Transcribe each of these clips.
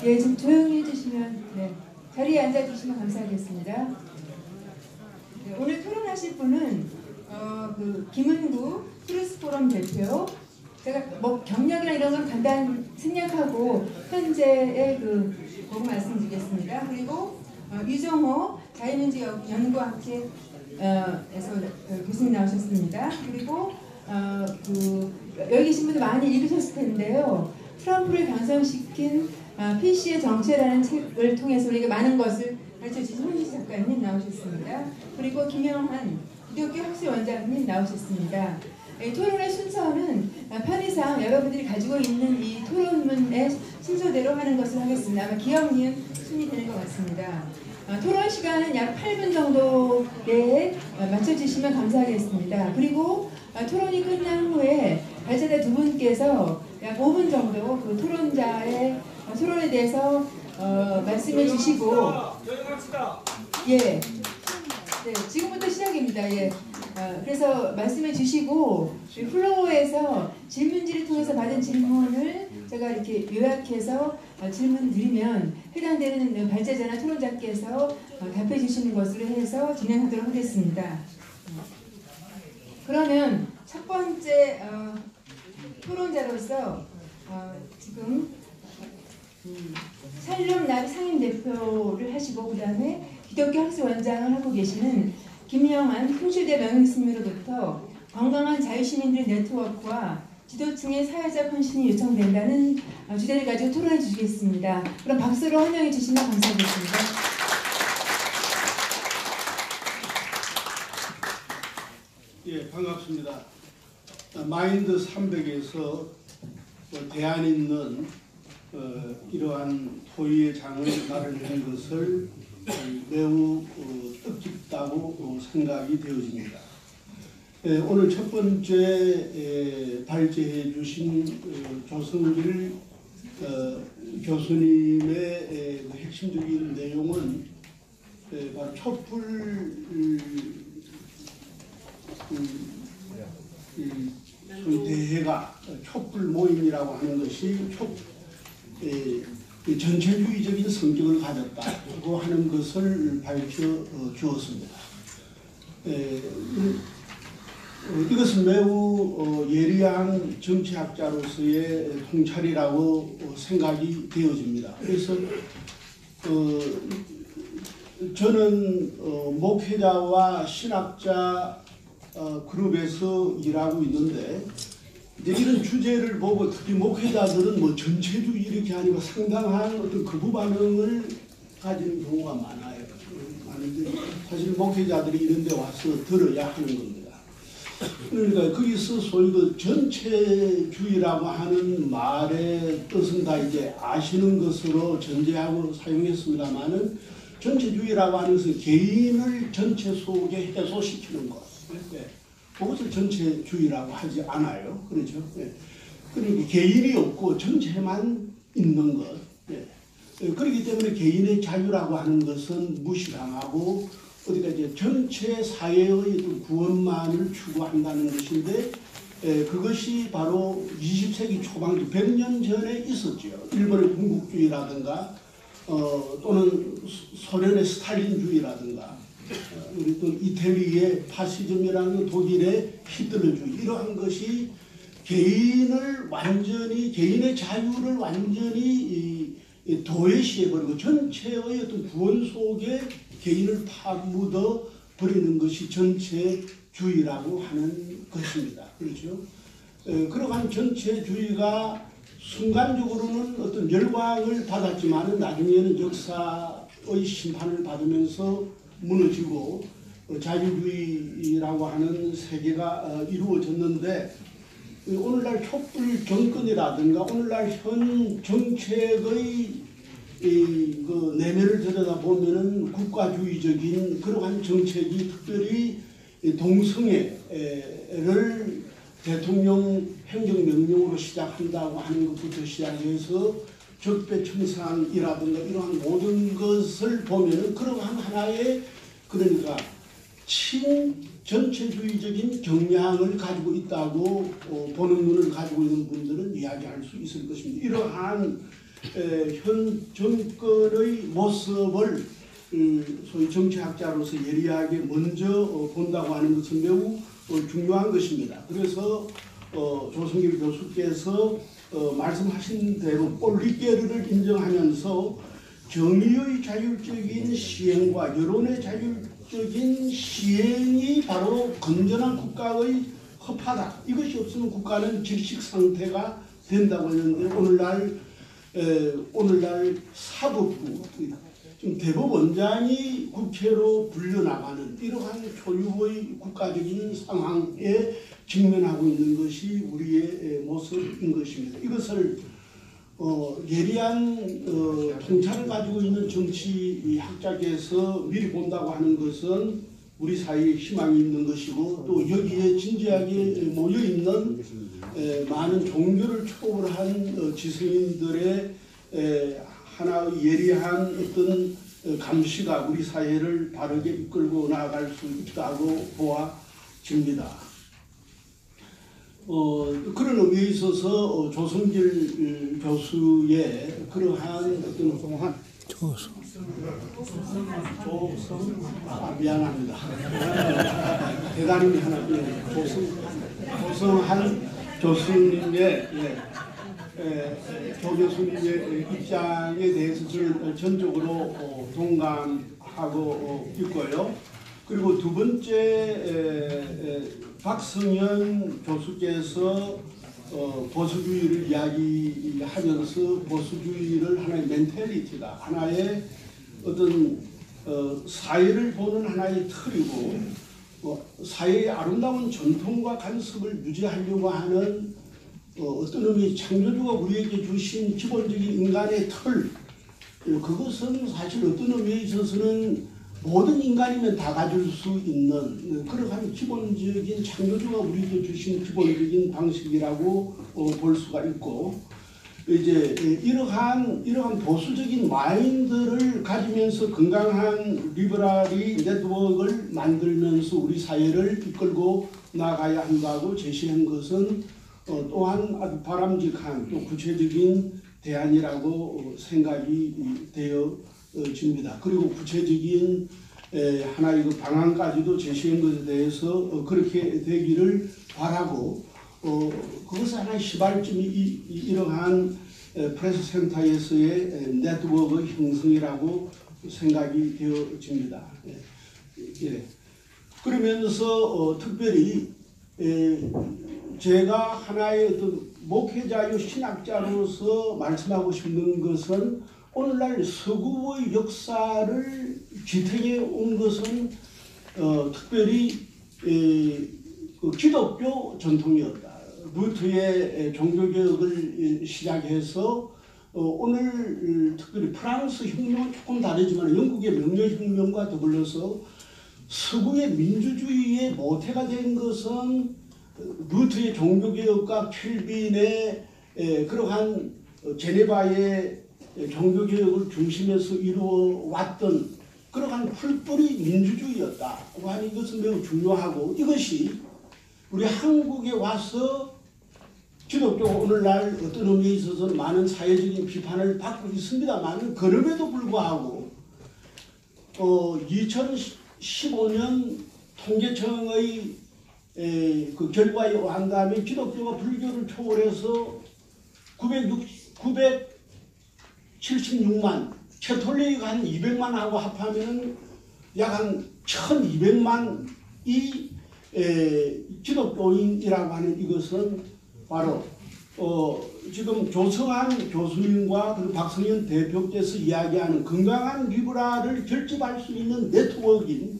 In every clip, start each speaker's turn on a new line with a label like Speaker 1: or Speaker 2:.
Speaker 1: 예, 좀 조용히 해주시면, 네, 자리에 앉아주시면 감사하겠습니다. 네, 오늘 토론하실 분은 김은구 프레스포럼 대표. 제가 뭐 경력이나 이런 건 간단 생략하고 현재의 보고 말씀드리겠습니다. 그리고 유정호 자유민주연구학회에서 교수님 나오셨습니다. 그리고 여기 계신 분들 많이 읽으셨을 텐데요. 트럼프를 당선시킨 PC의 정체라는 책을 통해서 우리가 많은 것을 가르쳐주신 손희시 작가님 나오셨습니다. 그리고 김영한 기독교 학술원장님 나오셨습니다. 토론의 순서는 편의상 여러분들이 가지고 있는 이 토론문의 순서대로 하는 것을 하겠습니다. 아마 기억, 니은, 순이 되는 것 같습니다. 토론 시간은 약 8분 정도 내에 맞춰주시면 감사하겠습니다. 그리고 토론이 끝난 후에 발제자 두 분께서 약 5분 정도 그 토론자의 토론에 대해서 말씀해 주시고, 예, 네, 지금부터 시작입니다. 예, 그래서 말씀해 주시고 플로어에서 질문지를 통해서 받은 질문을 제가 이렇게 요약해서 질문 드리면 해당되는 발제자나 토론자께서 답해 주시는 것으로 해서 진행하도록 하겠습니다. 그러면 첫 번째 토론자로서 지금 살룸나비 상임대표를 하시고 그 다음에 기독교 학술원장을 하고 계시는 김영한 통실대 명예교수님으로부터 건강한 자유시민들의 네트워크와 지도층의 사회적 헌신이 요청된다는 주제를 가지고 토론해 주시겠습니다. 그럼 박수로 환영해 주시면 감사하겠습니다.
Speaker 2: 예, 반갑습니다. 마인드 300에서 대안 있는 이러한 토의의 장을 마련한 것을 매우 뜻깊다고 생각이 되어집니다. 오늘 첫 번째 발제해 주신 조성길 교수님의 핵심적인 내용은 바로 촛불 대회가 촛불 모임이라고 하는 것이 전체주의적인 성격을 가졌다고 하는 것을 밝혀 주었습니다. 이것은 매우 예리한 정치학자로서의 통찰이라고 생각이 되어집니다. 그래서 저는 목회자와 신학자 그룹에서 일하고 있는데 이런 주제를 보고 특히 목회자들은 뭐 전체주의 이렇게 아니고 상당한 어떤 거부 반응을 가지는 경우가 많아요. 많은데 사실 목회자들이 이런 데 와서 들어야 하는 겁니다. 그러니까 거기서 소위 그 전체주의라고 하는 말의 뜻은 다 이제 아시는 것으로 전제하고 사용했습니다만은 전체주의라고 하는 것은 개인을 전체 속에 해소시키는 것. 그것을 전체주의라고 하지 않아요. 그렇죠? 그러니까 개인이 없고 전체만 있는 것. 그렇기 때문에 개인의 자유라고 하는 것은 무시당하고 어디가 이제 전체 사회의 구원만을 추구한다는 것인데 그것이 바로 20세기 초반 100년 전에 있었죠. 일본의 군국주의라든가 또는 소련의 스탈린주의라든가 우리 또 이태리의 파시즘이라는 독일의 히틀러주의 이러한 것이 개인을 완전히 개인의 자유를 완전히 도외시해버리고 전체의 어떤 구원 속에 개인을 파묻어 버리는 것이 전체주의라고 하는 것입니다. 그렇죠? 그러한 전체주의가 순간적으로는 어떤 열광을 받았지만 나중에는 역사의 심판을 받으면서 무너지고 자유주의라고 하는 세계가 이루어졌는데 오늘날 촛불 정권이라든가 오늘날 현 정책의 그 내면을 들여다보면은 국가주의적인 그러한 정책이 특별히 동성애를 대통령 행정명령으로 시작한다고 하는 것부터 시작해서 적폐청산이라든가 이러한 모든 것을 보면은 그러한 하나의 그러니까 친전체주의적인 경향을 가지고 있다고 보는 눈을 가지고 있는 분들은 이야기할 수 있을 것입니다. 이러한 현 정권의 모습을 소위 정치학자로서 예리하게 먼저 본다고 하는 것은 매우 중요한 것입니다. 그래서 조성길 교수께서 말씀하신 대로 폴리테르를 인정하면서 정의의 자율적인 시행과 여론의 자율적인 시행이 바로 건전한 국가의 허파다. 이것이 없으면 국가는 질식 상태가 된다고 했는데 오늘날 사법부, 지금 대법원장이 국회로 불려나가는 이러한 초유의 국가적인 상황에 직면하고 있는 것이 우리의 모습인 것입니다. 이것을 예리한 통찰을 가지고 있는 정치학자께서 미리 본다고 하는 것은 우리 사회에 희망이 있는 것이고, 또 여기에 진지하게 모여있는 많은 종교를 초월한 지성인들의 하나의 예리한 어떤 감시가 우리 사회를 바르게 이끌고 나아갈 수 있다고 보아집니다. 그런 의미에 있어서 조성길 교수의 그러한 어떤 미안합니다. 대단히 하나 조성한 교수님의 조 교수님의 입장에 대해서 저는 전적으로 동감하고 있고요. 그리고 두 번째 박성현 교수께서 보수주의를 이야기하면서 보수주의를 하나의 멘탈리티다, 하나의 어떤 사회를 보는 하나의 틀이고 사회의 아름다운 전통과 간섭을 유지하려고 하는 어떤 의미 창조주가 우리에게 주신 기본적인 인간의 틀, 그것은 사실 어떤 의미에 있어서는 모든 인간이면 다 가질 수 있는 그러한 기본적인 창조주가 우리에게 주신 기본적인 방식이라고 볼 수가 있고, 이제 이러한 보수적인 마인드를 가지면서 건강한 리버럴이 네트워크를 만들면서 우리 사회를 이끌고 나가야 한다고 제시한 것은 또한 아주 바람직한 또 구체적인 대안이라고 생각이 되어집니다. 그리고 구체적인 하나의 그 방안까지도 제시한 것에 대해서 그렇게 되기를 바라고, 그것은 하나의 시발점이 이러한 프레스 센터에서의 네트워크 형성이라고 생각이 되어집니다. 예. 그러면서 특별히 제가 하나의 어떤 목회자요 신학자로서 말씀하고 싶은 것은, 오늘날 서구의 역사를 지탱해 온 것은 특별히 기독교 전통이었다. 루트의 종교개혁을 시작해서 오늘 특별히 프랑스 혁명은 조금 다르지만 영국의 명료혁명과 더불어서 서구의 민주주의의 모태가 된 것은 루트의 종교개혁과 켈빈의 그러한 제네바의 종교개혁을 중심에서 이루어왔던 그러한 풀뿌리 민주주의였다고 하는 것은 매우 중요하고, 이것이 우리 한국에 와서 기독교가 오늘날 어떤 의미에 있어서 많은 사회적인 비판을 받고 있습니다만, 그럼에도 불구하고 2015년 통계청의 그 결과에 의한다면 기독교가 불교를 초월해서 976만, 캐톨릭 한 200만하고 합하면 약 한 1200만이 기독교인이라고 하는 이것은 바로 지금 조성한 교수님과 그리고 박성현 대표께서 이야기하는 건강한 리브라를 결집할 수 있는 네트워크인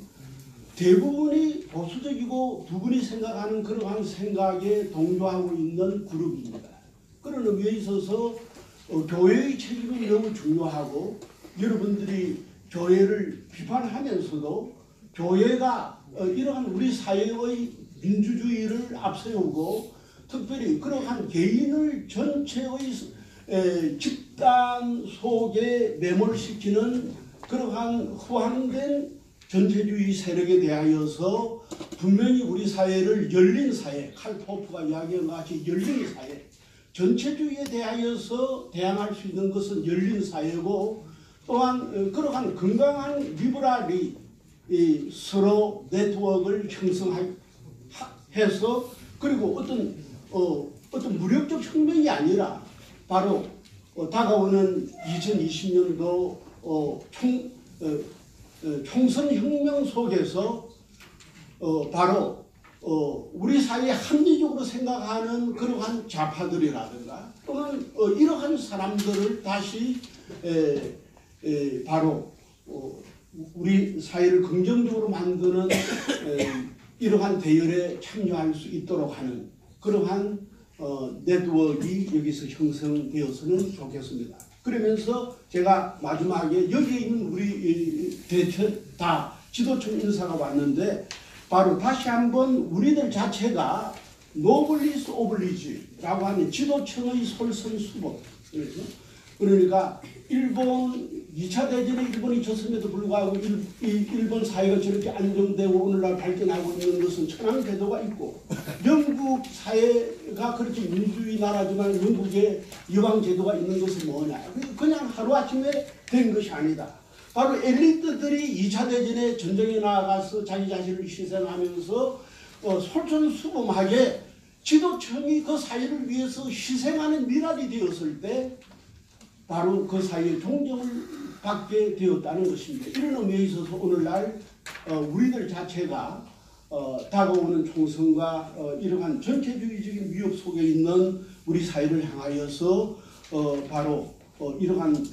Speaker 2: 대부분이 보수적이고 두 분이 생각하는 그러한 생각에 동조하고 있는 그룹입니다. 그런 의미에 있어서 교회의 책임이 너무 중요하고, 여러분들이 교회를 비판하면서도 교회가 이러한 우리 사회의 민주주의를 앞세우고 특별히 그러한 개인을 전체의 집단 속에 매몰시키는 그러한 후한된 전체주의 세력에 대하여서 분명히 우리 사회를 열린 사회, 칼 포프가 이야기한 것 같이 열린 사회, 전체주의에 대하여서 대항할 수 있는 것은 열린 사회고 또한 그러한 건강한 리버럴이 서로 네트워크를 형성해서 그리고 어떤 무력적 혁명이 아니라 바로 다가오는 2020년도 총선 혁명 속에서 바로 우리 사회에 합리적으로 생각하는 그러한 좌파들이라든가 또는 이러한 사람들을 다시 바로 우리 사회를 긍정적으로 만드는 이러한 대열에 참여할 수 있도록 하는 그러한 네트워크가 여기서 형성되어서는 좋겠습니다. 그러면서 제가 마지막에 여기에 있는 우리 대체 다 지도층 인사가 왔는데 바로 다시 한번 우리들 자체가 노블리스 오블리지라고 하는 지도층의 솔선수범. 그러니까 일본 2차 대전에 일본이 졌음에도 불구하고 일본 사회가 저렇게 안정되고 오늘날 발전하고 있는 것은 천황제도가 있고 영국 사회가 그렇게 민주주의 나라지만 영국에 여왕제도가 있는 것은 뭐냐. 그냥 하루아침에 된 것이 아니다. 바로 엘리트들이 2차 대전에 전쟁에 나가서 자기 자신을 희생하면서 솔선수범하게 지도층이 그 사회를 위해서 희생하는 미랄이 되었을 때 바로 그 사회의 존경을 받게 되었다는 것입니다. 이런 의미에 있어서 오늘날 우리들 자체가 다가오는 총선과 이러한 전체주의적인 위협 속에 있는 우리 사회를 향하여서 바로 이러한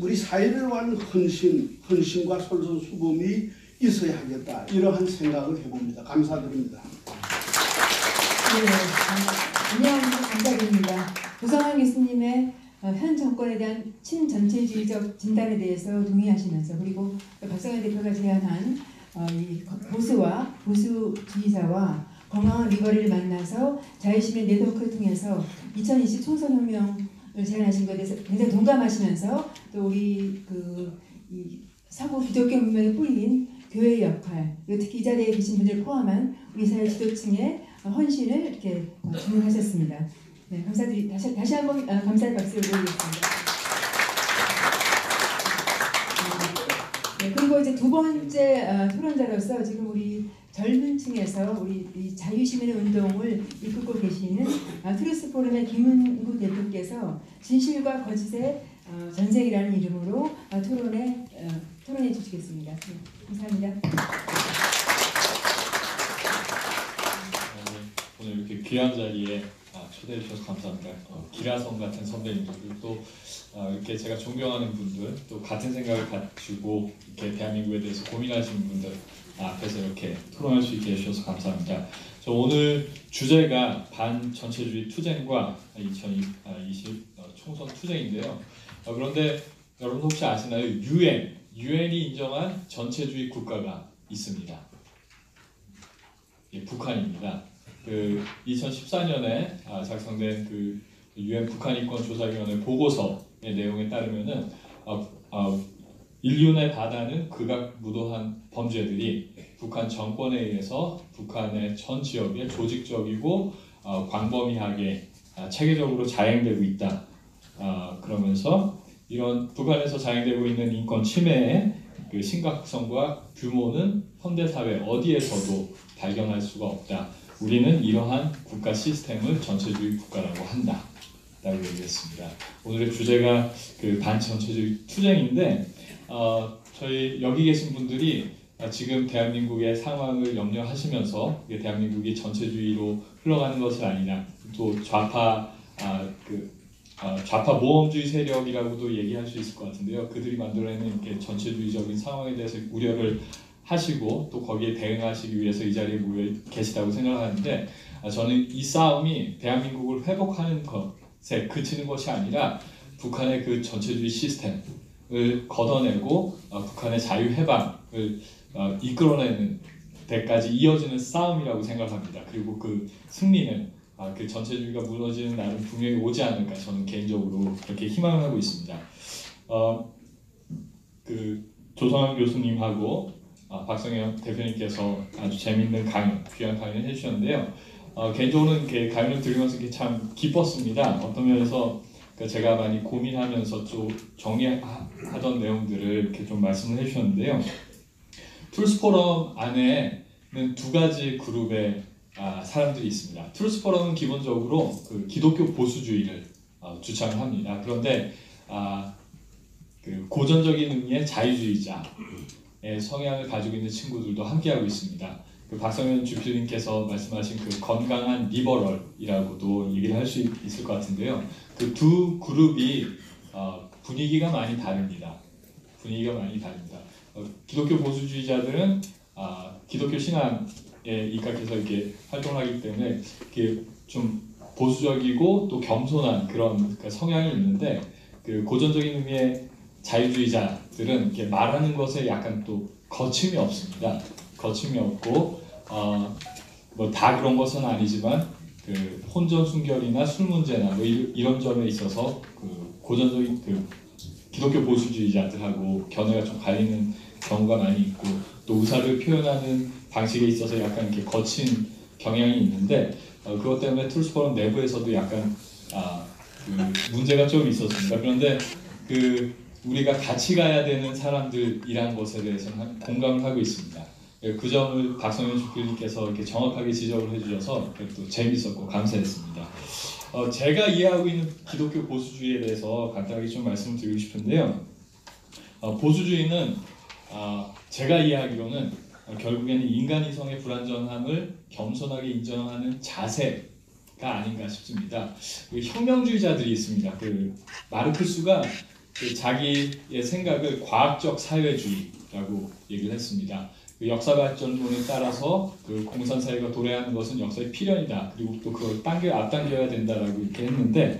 Speaker 2: 우리 사회를 위한 헌신과 솔선수범이 있어야 하겠다. 이러한 생각을 해봅니다. 감사드립니다.
Speaker 1: 네, 안녕하세요. 감사드립니다. 조성환 교수님의 현 정권에 대한 친전체주의적 진단에 대해서 동의하시면서 그리고 박성현 대표가 제안한 이 보수와 보수주의자와 건강한 리버리를 만나서 자유시민 네트워크를 통해서 2020 총선혁명을 제안하신 것에 대해서 굉장히 동감하시면서 또 우리 이 서구 기독교 문명에 뿌린 교회의 역할 그리고 특히 이 자리에 계신 분들 포함한 우리 사회 지도층의 헌신을 이렇게 주목하셨습니다. 네, 다시 한번 감사의 박수를 드리겠습니다. 네, 그리고 이제 두 번째 토론자로서 지금 우리 젊은 층에서 우리 이 자유시민의 운동을 이끌고 계시는 트루스 포럼의 김은구 대표께서 진실과 거짓의 전쟁이라는 이름으로 토론해 주시겠습니다. 네, 감사합니다.
Speaker 3: 오늘 이렇게 귀한 자리에 초대해 주셔서 감사합니다. 기라성 같은 선배님들 또 이렇게 제가 존경하는 분들 또 같은 생각을 가지고 이렇게 대한민국에 대해서 고민하시는 분들 앞에서 이렇게 토론할 수 있게 해주셔서 감사합니다. 저 오늘 주제가 반전체주의 투쟁과 2020 총선 투쟁인데요. 그런데 여러분 혹시 아시나요? 유엔이 인정한 전체주의 국가가 있습니다. 예, 북한입니다. 2014년에 작성된 그 유엔 북한인권조사위원회 보고서의 내용에 따르면은 인륜의 바다는 극악무도한 범죄들이 북한 정권에 의해서 북한의 전 지역에 조직적이고 광범위하게 체계적으로 자행되고 있다. 그러면서 이런 북한에서 자행되고 있는 인권 침해의 그 심각성과 규모는 현대사회 어디에서도 발견할 수가 없다. 우리는 이러한 국가 시스템을 전체주의 국가라고 한다. 라고 얘기했습니다. 오늘의 주제가 그 반전체주의 투쟁인데 저희 여기 계신 분들이 지금 대한민국의 상황을 염려하시면서 대한민국이 전체주의로 흘러가는 것이 아니냐 또 좌파 모험주의 세력이라고도 얘기할 수 있을 것 같은데요. 그들이 만들어내는 이렇게 전체주의적인 상황에 대해서 우려를 하시고 또 거기에 대응하시기 위해서 이 자리에 모여 계시다고 생각하는데 저는 이 싸움이 대한민국을 회복하는 것에 그치는 것이 아니라 북한의 그 전체주의 시스템을 걷어내고 북한의 자유해방을 이끌어내는 데까지 이어지는 싸움이라고 생각합니다. 그리고 그 승리는 그 전체주의가 무너지는 날은 분명히 오지 않을까 저는 개인적으로 그렇게 희망을 하고 있습니다. 그 조성환 교수님하고 박성현 대표님께서 아주 재미있는 강연, 귀한 강연을 해주셨는데요. 개인적으로는 이렇게 강연을 들으면서 이렇게 참 기뻤습니다. 어떤 면에서 제가 많이 고민하면서 좀 정리하던 내용들을 이렇게 좀 말씀을 해주셨는데요. 툴스 포럼 안에는 두 가지 그룹의 사람들이 있습니다. 툴스 포럼은 기본적으로 그 기독교 보수주의를 주창을 합니다. 그런데 그 고전적인 의미의 자유주의자의 성향을 가지고 있는 친구들도 함께하고 있습니다. 그 박성현 주필님께서 말씀하신 그 건강한 리버럴이라고도 얘기를 할 수 있을 것 같은데요. 그 두 그룹이 분위기가 많이 다릅니다. 기독교 보수주의자들은 기독교 신앙에 입각해서 이렇게 활동하기 때문에 이렇게 좀 보수적이고 또 겸손한 그런 성향이 있는데, 그 고전적인 의미의 자유주의자들은 이렇게 말하는 것에 약간 또 거침이 없습니다. 거침이 없고 뭐 다 그런 것은 아니지만 그 혼전 순결이나 술 문제나 뭐 이런 점에 있어서 그 고전적인 그 기독교 보수주의자들하고 견해가 좀 갈리는 경우가 많이 있고, 또 의사를 표현하는 방식에 있어서 약간 이렇게 거친 경향이 있는데, 그것 때문에 툴스 포럼 내부에서도 약간 그 문제가 좀 있었습니다. 그런데 그 우리가 같이 가야 되는 사람들이란 것에 대해서는 공감을 하고 있습니다. 그 점을 박성현 주필님께서 이렇게 정확하게 지적을 해주셔서 또 재밌었고 감사했습니다. 제가 이해하고 있는 기독교 보수주의에 대해서 간단하게 좀 말씀을 드리고 싶은데요. 보수주의는 제가 이해하기로는 결국에는 인간 이성의 불완전함을 겸손하게 인정하는 자세가 아닌가 싶습니다. 그 혁명주의자들이 있습니다. 그 마르크스가 그 자기의 생각을 과학적 사회주의라고 얘기를 했습니다. 그 역사 발전론에 따라서 그 공산사회가 도래하는 것은 역사의 필연이다. 그리고 또 그걸 앞당겨야 된다라고 이렇게 했는데,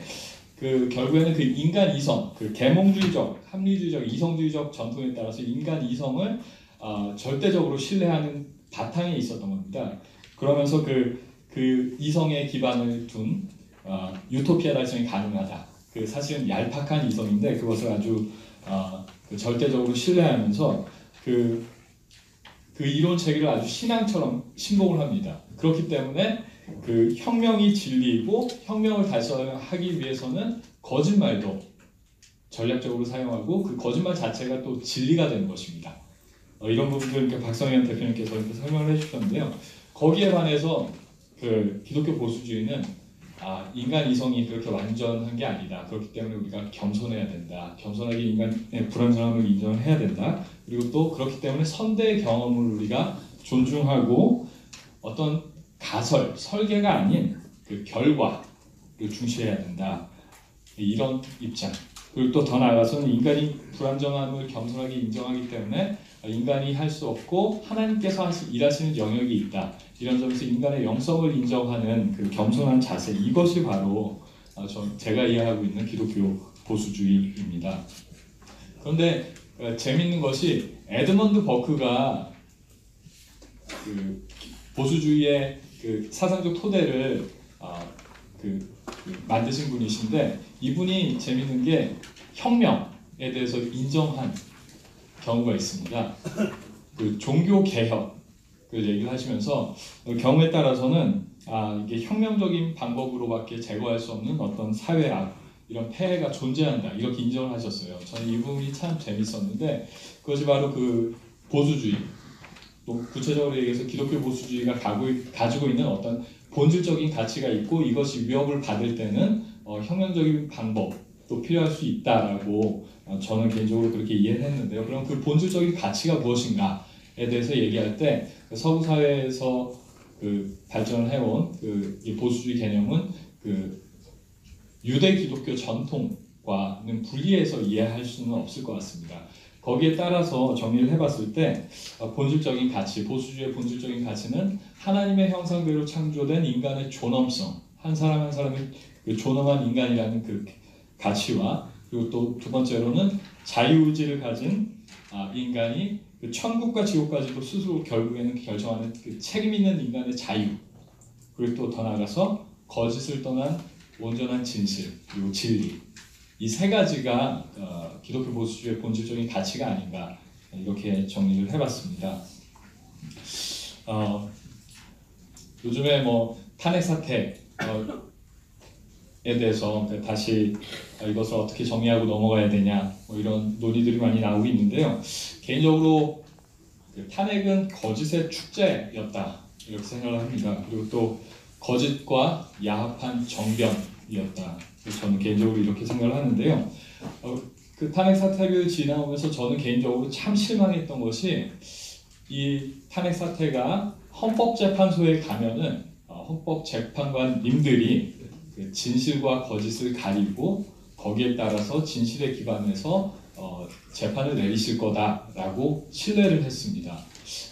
Speaker 3: 그 결국에는 그 인간 이성, 그 계몽주의적, 합리주의적, 이성주의적 전통에 따라서 인간 이성을 절대적으로 신뢰하는 바탕에 있었던 겁니다. 그러면서 그 이성에 기반을 둔 유토피아 달성이 가능하다. 그 사실은 얄팍한 이성인데 그것을 아주 그 절대적으로 신뢰하면서 그 이론 체계를 아주 신앙처럼 신봉을 합니다. 그렇기 때문에 그 혁명이 진리이고, 혁명을 달성하기 위해서는 거짓말도 전략적으로 사용하고 그 거짓말 자체가 또 진리가 되는 것입니다. 이런 부분들 박성현 대표님께서 이렇게 설명을 해주셨는데요. 거기에 반해서 그 기독교 보수주의는 인간 이성이 그렇게 완전한 게 아니다. 그렇기 때문에 우리가 겸손해야 된다. 겸손하게 인간의 불완전함을 인정해야 된다. 그리고 또 그렇기 때문에 선대의 경험을 우리가 존중하고 어떤 설계가 아닌 그 결과를 중시해야 된다. 이런 입장. 그리고 또 더 나아가서는 인간이 불완전함을 겸손하게 인정하기 때문에 인간이 할 수 없고 하나님께서 일하시는 영역이 있다. 이런 점에서 인간의 영성을 인정하는 그 겸손한 자세, 이것이 바로 제가 이해하고 있는 기독교 보수주의입니다. 그런데 재밌는 것이 에드먼드 버크가 그 보수주의의 그 사상적 토대를 만드신 분이신데, 이분이 재밌는 게 혁명에 대해서 인정한 경우가 있습니다. 그 종교 개혁 그 얘기를 하시면서 경우에 따라서는 이게 혁명적인 방법으로밖에 제거할 수 없는 어떤 사회악, 이런 폐해가 존재한다, 이렇게 인정을 하셨어요. 저는 이 부분이 참 재밌었는데, 그것이 바로 그 보수주의, 또 구체적으로 얘기해서 기독교 보수주의가 가지고 있는 어떤 본질적인 가치가 있고, 이것이 위협을 받을 때는 혁명적인 방법도 필요할 수 있다라고 저는 개인적으로 그렇게 이해를 했는데요. 그럼 그 본질적인 가치가 무엇인가에 대해서 얘기할 때 서구 사회에서 그 발전을 해온 이 보수주의 개념은 그 유대 기독교 전통과는 분리해서 이해할 수는 없을 것 같습니다. 거기에 따라서 정리를 해봤을 때 본질적인 가치, 보수주의의 본질적인 가치는 하나님의 형상대로 창조된 인간의 존엄성, 한 사람 한 사람의 그 존엄한 인간이라는 그 가치와, 그리고 또 두 번째로는 자유의지를 가진 인간이 그 천국과 지옥까지도 스스로 결국에는 결정하는 그 책임 있는 인간의 자유, 그리고 또 더 나아가서 거짓을 떠난 온전한 진실, 그리고 진리, 이 세 가지가 기독교 보수주의의 본질적인 가치가 아닌가, 이렇게 정리를 해봤습니다. 요즘에 뭐 탄핵 사태에 대해서 다시 이것을 어떻게 정리하고 넘어가야 되냐 뭐 이런 논의들이 많이 나오고 있는데요. 개인적으로 탄핵은 거짓의 축제였다 이렇게 생각을 합니다. 그리고 또 거짓과 야합한 정변이었다. 저는 개인적으로 이렇게 생각을 하는데요. 그 탄핵 사태를 지나오면서 저는 개인적으로 참 실망했던 것이 이 탄핵 사태가 헌법재판소에 가면은 헌법재판관님들이 그 진실과 거짓을 가리고 거기에 따라서 진실에 기반해서 재판을 내리실 거다라고 신뢰를 했습니다.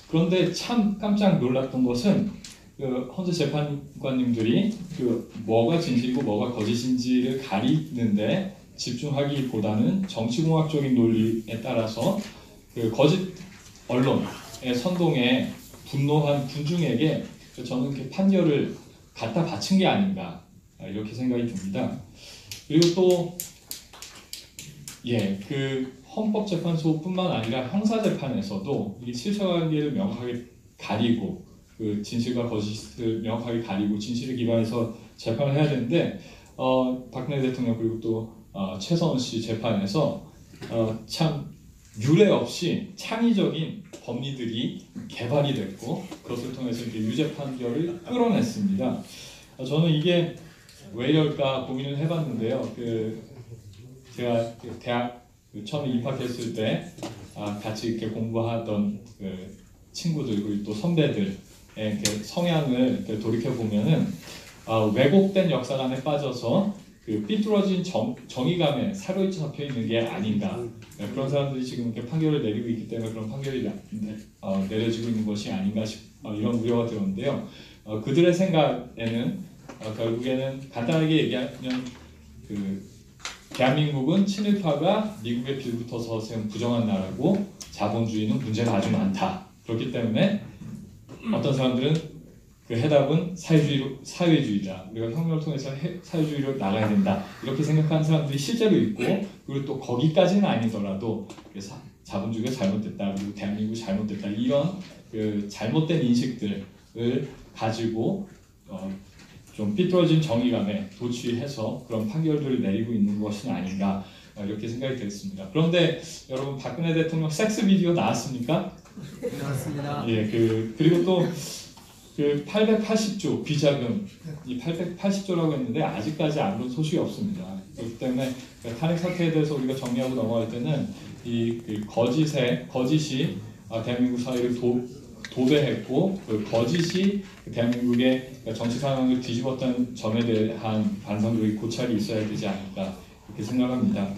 Speaker 3: 그런데 참 깜짝 놀랐던 것은 그 헌재 재판관님들이 그 뭐가 진실이고 뭐가 거짓인지를 가리는데 집중하기보다는 정치공학적인 논리에 따라서 그 거짓 언론의 선동에 분노한 군중에게 저는 그 판결을 갖다 바친 게 아닌가 이렇게 생각이 듭니다. 그리고 또 그 헌법재판소뿐만 아니라 형사재판에서도 이 실체관계를 명확하게 가리고 그 진실과 거짓을 명확하게 가리고 진실에 기반해서 재판을 해야 되는데 박근혜 대통령 그리고 또 최서원 씨 재판에서 참 유례 없이 창의적인 법리들이 개발이 됐고 그것을 통해서 이렇게 유죄 판결을 끌어냈습니다. 저는 이게 왜 이럴까 고민을 해봤는데요. 제가 대학 처음에 입학했을 때 같이 이렇게 공부하던 그 친구들 그리고 또 선배들의 성향을 돌이켜 보면은 왜곡된 역사관에 빠져서 그 삐뚤어진 정의감에 사로잡혀 있는 게 아닌가. 그런 사람들이 지금 이렇게 판결을 내리고 있기 때문에 그런 판결이 내려지고 있는 것이 아닌가 이런 우려가 들었는데요. 그들의 생각에는 결국에는 간단하게 얘기하면 대한민국은 친일파가 미국에 빌붙어서 세운 부정한 나라고 자본주의는 문제가 아주 많다. 그렇기 때문에 어떤 사람들은 그 해답은 사회주의다. 우리가 혁명을 통해서 사회주의로 나가야 된다. 이렇게 생각하는 사람들이 실제로 있고 그리고 또 거기까지는 아니더라도 자본주의가 잘못됐다. 그리고 대한민국이 잘못됐다. 이런 그 잘못된 인식들을 가지고 좀 삐뚤어진 정의감에 도취해서 그런 판결들을 내리고 있는 것은 아닌가 이렇게 생각이 됐습니다. 그런데 여러분 박근혜 대통령 섹스 비디오 나왔습니까?
Speaker 4: 나왔습니다.
Speaker 3: 그리고 또 그 880조 비자금 이 880조라고 했는데 아직까지 아무런 소식이 없습니다. 그렇기 때문에 탄핵 사태에 대해서 우리가 정리하고 넘어갈 때는 거짓이 대한민국 사회를 도배했고 그 거짓이 대한민국의 정치 상황을 뒤집었다는 점에 대한 반성적인 고찰이 있어야 되지 않을까 이렇게 생각합니다.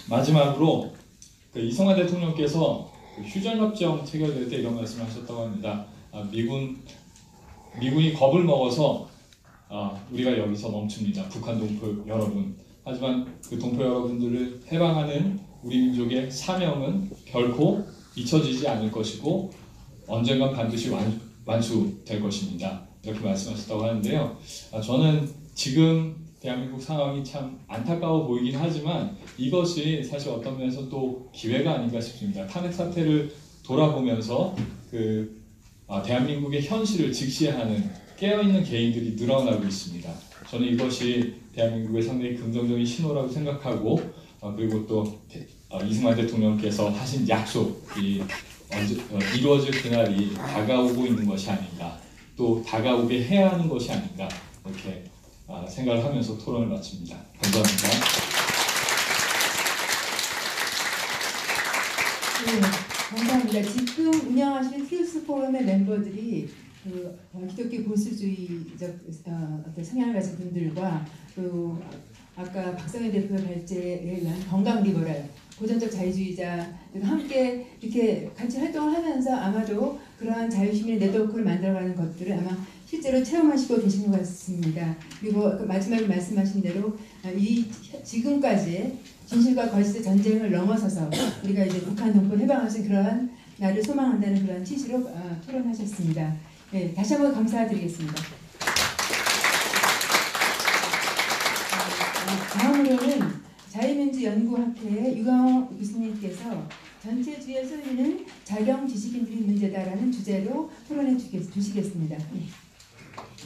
Speaker 3: 마지막으로 이승만 대통령께서 휴전협정 체결될 때 이런 말씀을 하셨다고 합니다. 미군이 겁을 먹어서 우리가 여기서 멈춥니다. 북한 동포 여러분. 하지만 그 동포 여러분들을 해방하는 우리 민족의 사명은 결코 잊혀지지 않을 것이고 언젠간 반드시 완수될 것입니다. 이렇게 말씀하셨다고 하는데요. 저는 지금 대한민국 상황이 참 안타까워 보이긴 하지만 이것이 사실 어떤 면에서 또 기회가 아닌가 싶습니다. 탄핵 사태를 돌아보면서 대한민국의 현실을 직시하는 깨어있는 개인들이 늘어나고 있습니다. 저는 이것이 대한민국의 상당히 긍정적인 신호라고 생각하고 그리고 또 이승만 대통령께서 하신 약속이 이루어질 그날이 다가오고 있는 것이 아닌가 또 다가오게 해야 하는 것이 아닌가 이렇게 생각을 하면서 토론을 마칩니다. 감사합니다.
Speaker 1: 네, 감사합니다. 지금 운영하시는 트루스 포럼의 멤버들이 기독교 보수주의적 어떤 성향을 가진 분들과 또 아까 박성현 대표의 발제에 의한 건강 리버럴, 고전적 자유주의자 함께 이렇게 같이 활동을 하면서 아마도 그러한 자유시민의 네트워크를 만들어가는 것들을 아마 실제로 체험하시고 계신 것 같습니다. 그리고 마지막에 말씀하신 대로 지금까지 진실과 거짓의 전쟁을 넘어서서 우리가 이제 북한 동포 해방할 수 있는 그러한 날을 소망한다는 그러한 취지로 토론하셨습니다. 네, 다시 한번 감사드리겠습니다. 다음으로는 자유민주연구학회의 유광호 교수님께서 전체주의의 소리는 자경 지식인들의 문제다라는 주제로 토론해 주시겠습니다. 네.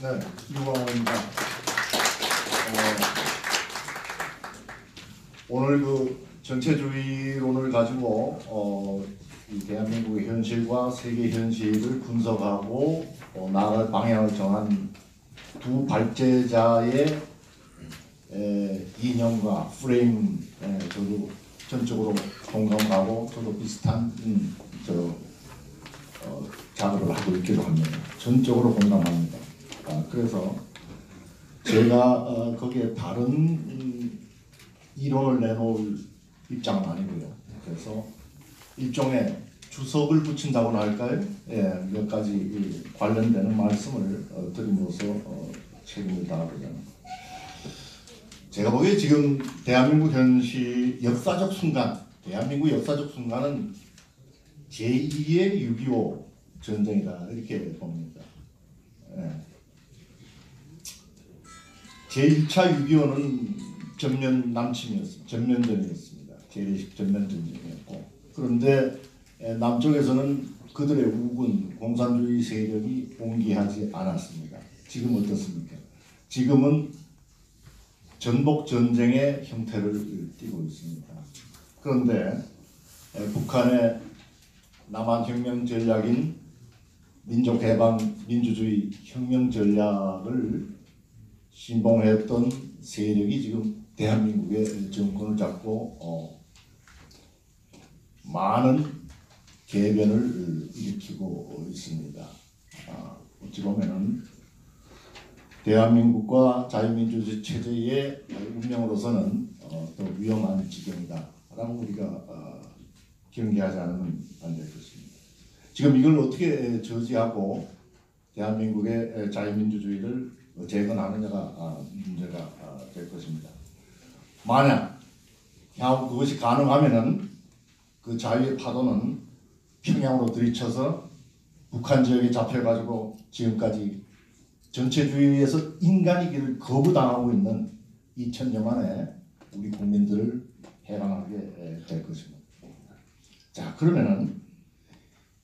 Speaker 4: 네, 유광호입니다. 오늘 그 전체주의론을 가지고 이 대한민국의 현실과 세계 현실을 분석하고 나아갈 방향을 정한 두 발제자의 이념과 프레임 저도 전적으로 공감하고 저도 비슷한 작업을 하고 있기도 합니다. 전적으로 공감합니다. 그래서 제가 거기에 다른 이론을 내놓을 입장은 아니고요. 그래서 일종의 주석을 붙인다고나 할까요? 예, 몇 가지 관련되는 말씀을 드림으로써 책임을 다하고자 합니다. 제가 보기에 지금 대한민국 현실 역사적 순간, 대한민국 역사적 순간은 제2의 6.25 전쟁이다 이렇게 봅니다. 예. 제1차 6.25는 전면 남침이었습니다. 전면전이었습니다. 재래식 전면전쟁이었고, 그런데 남쪽에서는 그들의 우군 공산주의 세력이 봉기하지 않았습니다. 지금 어떻습니까? 지금은 전복 전쟁의 형태를 띠고 있습니다. 그런데 북한의 남한혁명 전략인 민족해방 민주주의 혁명 전략을 신봉했던 세력이 지금 대한민국의 정권을 잡고 많은 개변을 일으키고 있습니다. 어찌 보면은 대한민국과 자유민주주의 체제의 운명으로서는 더 위험한 지경이다라고 우리가 경계하지 않으면 안 될 것입니다. 지금 이걸 어떻게 저지하고 대한민국의 자유민주주의를 재건하느냐가 문제가 될 것입니다. 만약 향후 그것이 가능하면은 그 자유의 파도는 평양으로 들이쳐서 북한 지역에 잡혀가지고 지금까지 전체주의에서 인간이기를 거부당하고 있는 2000여만의 우리 국민들을 해방하게 될 것입니다. 자, 그러면은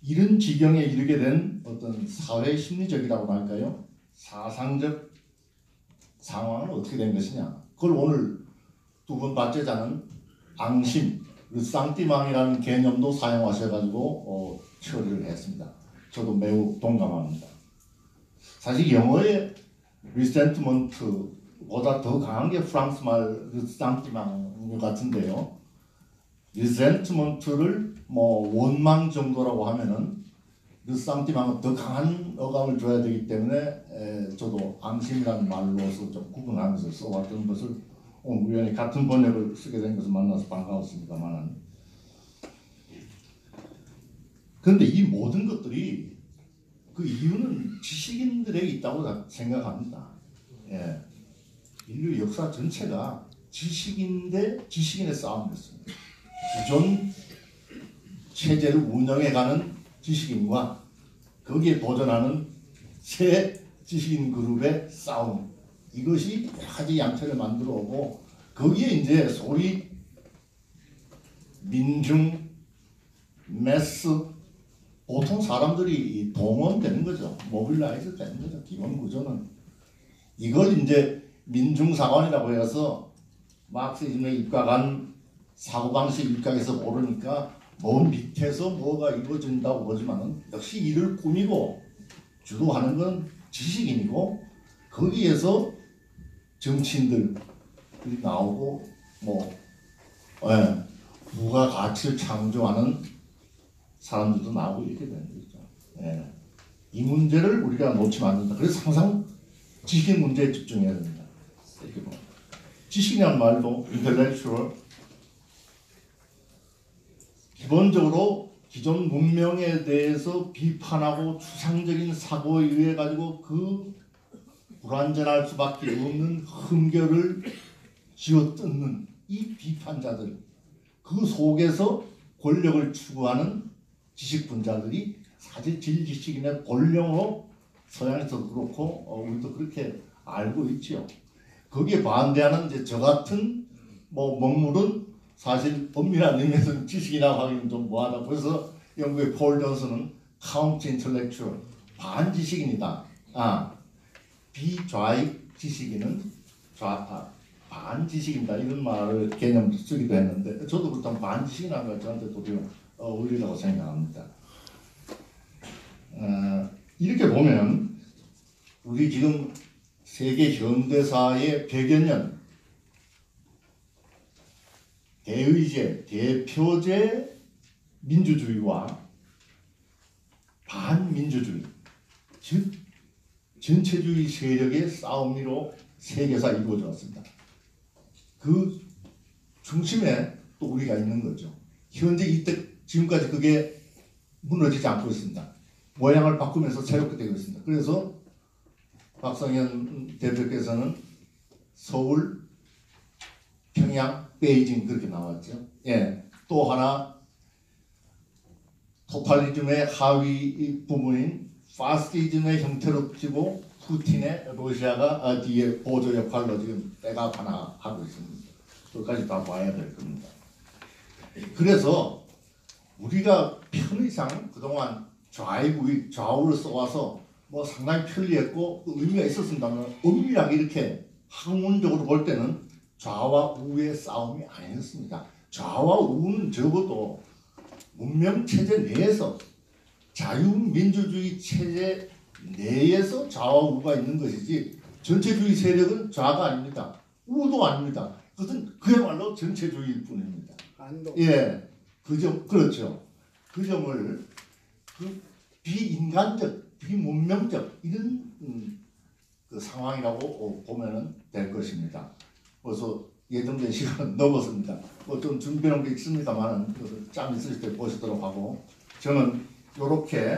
Speaker 4: 이런 지경에 이르게 된 어떤 사회 심리적이라고 할까요? 사상적 상황은 어떻게 된 것이냐? 그걸 오늘 두 분 발제자는 앙심, 르상띠망이라는 개념도 사용하셔가지고 처리를 했습니다. 저도 매우 동감합니다. 사실 영어의 resentment보다 더 강한 게 프랑스 말 르상띠망 같은데요. resentment를 원망 정도라고 하면은 르상띠망은 더 강한 어감을 줘야 되기 때문에 저도 앙심이라는 말로서 좀 구분하면서 써왔던 것을 오늘 우연히 같은 번역을 쓰게 된 것을 만나서 반가웠습니다만, 그런데 이 모든 것들이 그 이유는 지식인들에게 있다고 생각합니다. 예. 인류 역사 전체가 지식인 대 지식인의 싸움이었습니다. 기존 체제를 운영해가는 지식인과 거기에 도전하는 새 지식인 그룹의 싸움, 이것이 여러 가지 양태를 만들어 오고, 거기에 이제 소위 민중, 매스, 보통 사람들이 동원되는 거죠. 모빌라이즈 되는 거죠. 기본 구조는. 이걸 이제 민중사관이라고 해서 마크시즘에 입각한 사고방식 입각에서 모르니까 먼 밑에서 뭐가 이루어진다고 보지만은 역시 이를 꾸미고 주도하는 건 지식인이고, 거기에서 정치인들이 나오고 부가가치를 창조하는 사람들도 나오고 이렇게 되는 거죠. 예. 이 문제를 우리가 놓치면 안 된다. 그래서 항상 지식인 문제에 집중해야 됩니다. 이렇게 봅니다. 지식이란 말도 intellectual, 기본적으로 기존 문명에 대해서 비판하고 추상적인 사고에 의해 가지고 그 불완전할 수밖에 없는 흠결을 쥐어뜯는 이 비판자들, 그 속에서 권력을 추구하는 지식분자들이 사실 진지식인의 본령으로 서양에서도 그렇고 우리도 그렇게 알고 있죠. 거기에 반대하는 이제 저 같은 먹물은 사실 엄밀한 의미에서는 지식이라고 하기는 좀 뭐하다. 그래서 영국의 폴 존슨은 카운트 인텔렉츄얼, 반지식인이다. 비좌익 지식인은 반지식인다 이런 말을 개념을 쓰기도 했는데 저도 그렇다면 반지식이라는 걸 저한테 도리어 어울리라고 생각합니다. 이렇게 보면 우리 지금 세계 현대사의 100여 년 대의제, 대표제 민주주의와 반민주주의, 즉 전체주의 세력의 싸움으로 세계사 이루어져 왔습니다. 그 중심에 또 우리가 있는 거죠. 현재 이때 지금까지 그게 무너지지 않고 있습니다. 모양을 바꾸면서 새롭게 되고 있습니다. 그래서 박성현 대표께서는 서울, 평양, 베이징 그렇게 나왔죠. 예. 또 하나 토탈리즘의 하위 부분인 파시즘의 형태로 찌고 푸틴의 러시아가 뒤에 보조 역할로 지금 백업 하나 하고 있습니다. 그것까지 다 봐야 될 겁니다. 그래서 우리가 편의상 그동안 좌익, 좌우를 써와서 뭐 상당히 편리했고 의미가 있었습니다만 엄밀하게 이렇게 학문적으로 볼 때는 좌와 우의 싸움이 아니었습니다. 좌와 우는 적어도 문명체제 내에서 자유민주주의 체제 내에서 좌와 우가 있는 것이지 전체주의 세력은 좌가 아닙니다. 우도 아닙니다. 그것은 그야말로 전체주의일 뿐입니다. 예, 그렇죠. 그 점을 그 비인간적, 비문명적 이런 그 상황이라고 보면 될 것입니다. 그래서 예정된 시간은 넘었습니다. 뭐 좀 준비한 게 있습니다만 짬 있을 때 보시도록 하고 저는 이렇게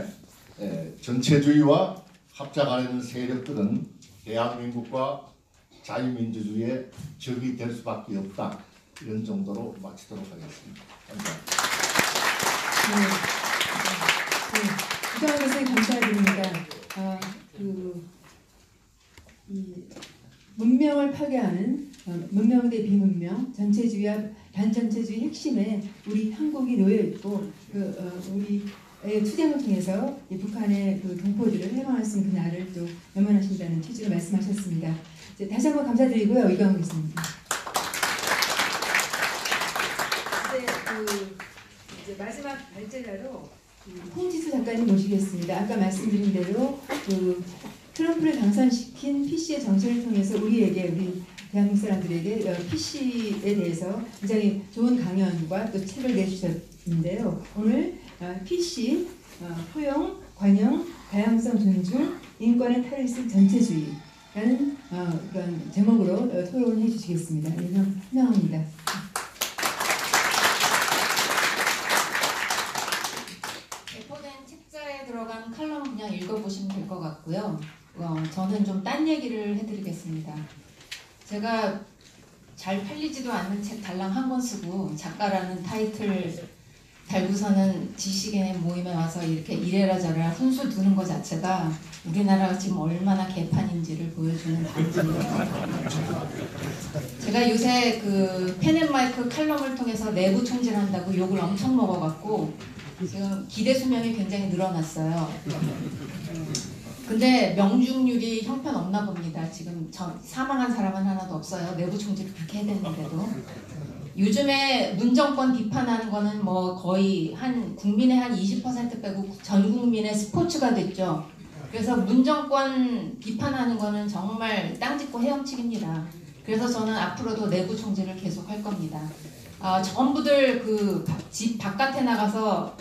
Speaker 4: 전체주의와 합작하려는 세력들은 대한민국과 자유민주주의의 적이 될 수밖에 없다. 이런 정도로 마치도록 하겠습니다. 감사합니다.
Speaker 1: 이상한 것을 감사드립니다. 문명을 파괴하는 문명 대 비문명, 전체주의와 반전체주의 핵심에 우리 한국이 놓여 있고 우리의 투쟁을 통해서 이 북한의 그 동포들을 해방할 수 있는 그날을 또 염원하신다는 취지로 말씀하셨습니다. 이제 다시 한번 감사드리고요. 이광욱입니다. 이제 마지막 발제자로 홍지수 작가님 모시겠습니다. 아까 말씀드린 대로 트럼프를 당선시킨 PC의 정신을 통해서 우리 대한민국 사람들에게 PC에 대해서 굉장히 좋은 강연과 또 책을 내주셨는데요. 오늘 PC, 포용, 관용, 다양성 존중, 인권의 탈을 쓴 전체주의라는 그런 제목으로 토론을 해주시겠습니다. 환영합니다.
Speaker 5: 배포된 책자에 들어간 칼럼 그냥 읽어보시면 될 것 같고요. 저는 좀 딴 얘기를 해드리겠습니다. 제가 잘 팔리지도 않는 책 달랑 한 권 쓰고 작가라는 타이틀 달고서는 지식인의 모임에 와서 이렇게 이래라 저래라 훈수 두는 것 자체가 우리나라가 지금 얼마나 개판인지를 보여주는 단지예요. 제가 요새 그 펜앤마이크 칼럼을 통해서 내부 총질한다고 욕을 엄청 먹어갖고 지금 기대 수명이 굉장히 늘어났어요. 근데 명중률이 형편없나 봅니다. 지금 사망한 사람은 하나도 없어요. 내부 총질을 그렇게 해댔는데도. 요즘에 문정권 비판하는 거는 뭐 거의 국민의 한 20% 빼고 전 국민의 스포츠가 됐죠. 그래서 문정권 비판하는 거는 정말 땅짓고 헤엄치기입니다. 그래서 저는 앞으로도 내부 총질을 계속 할 겁니다. 전부들 집 바깥에 나가서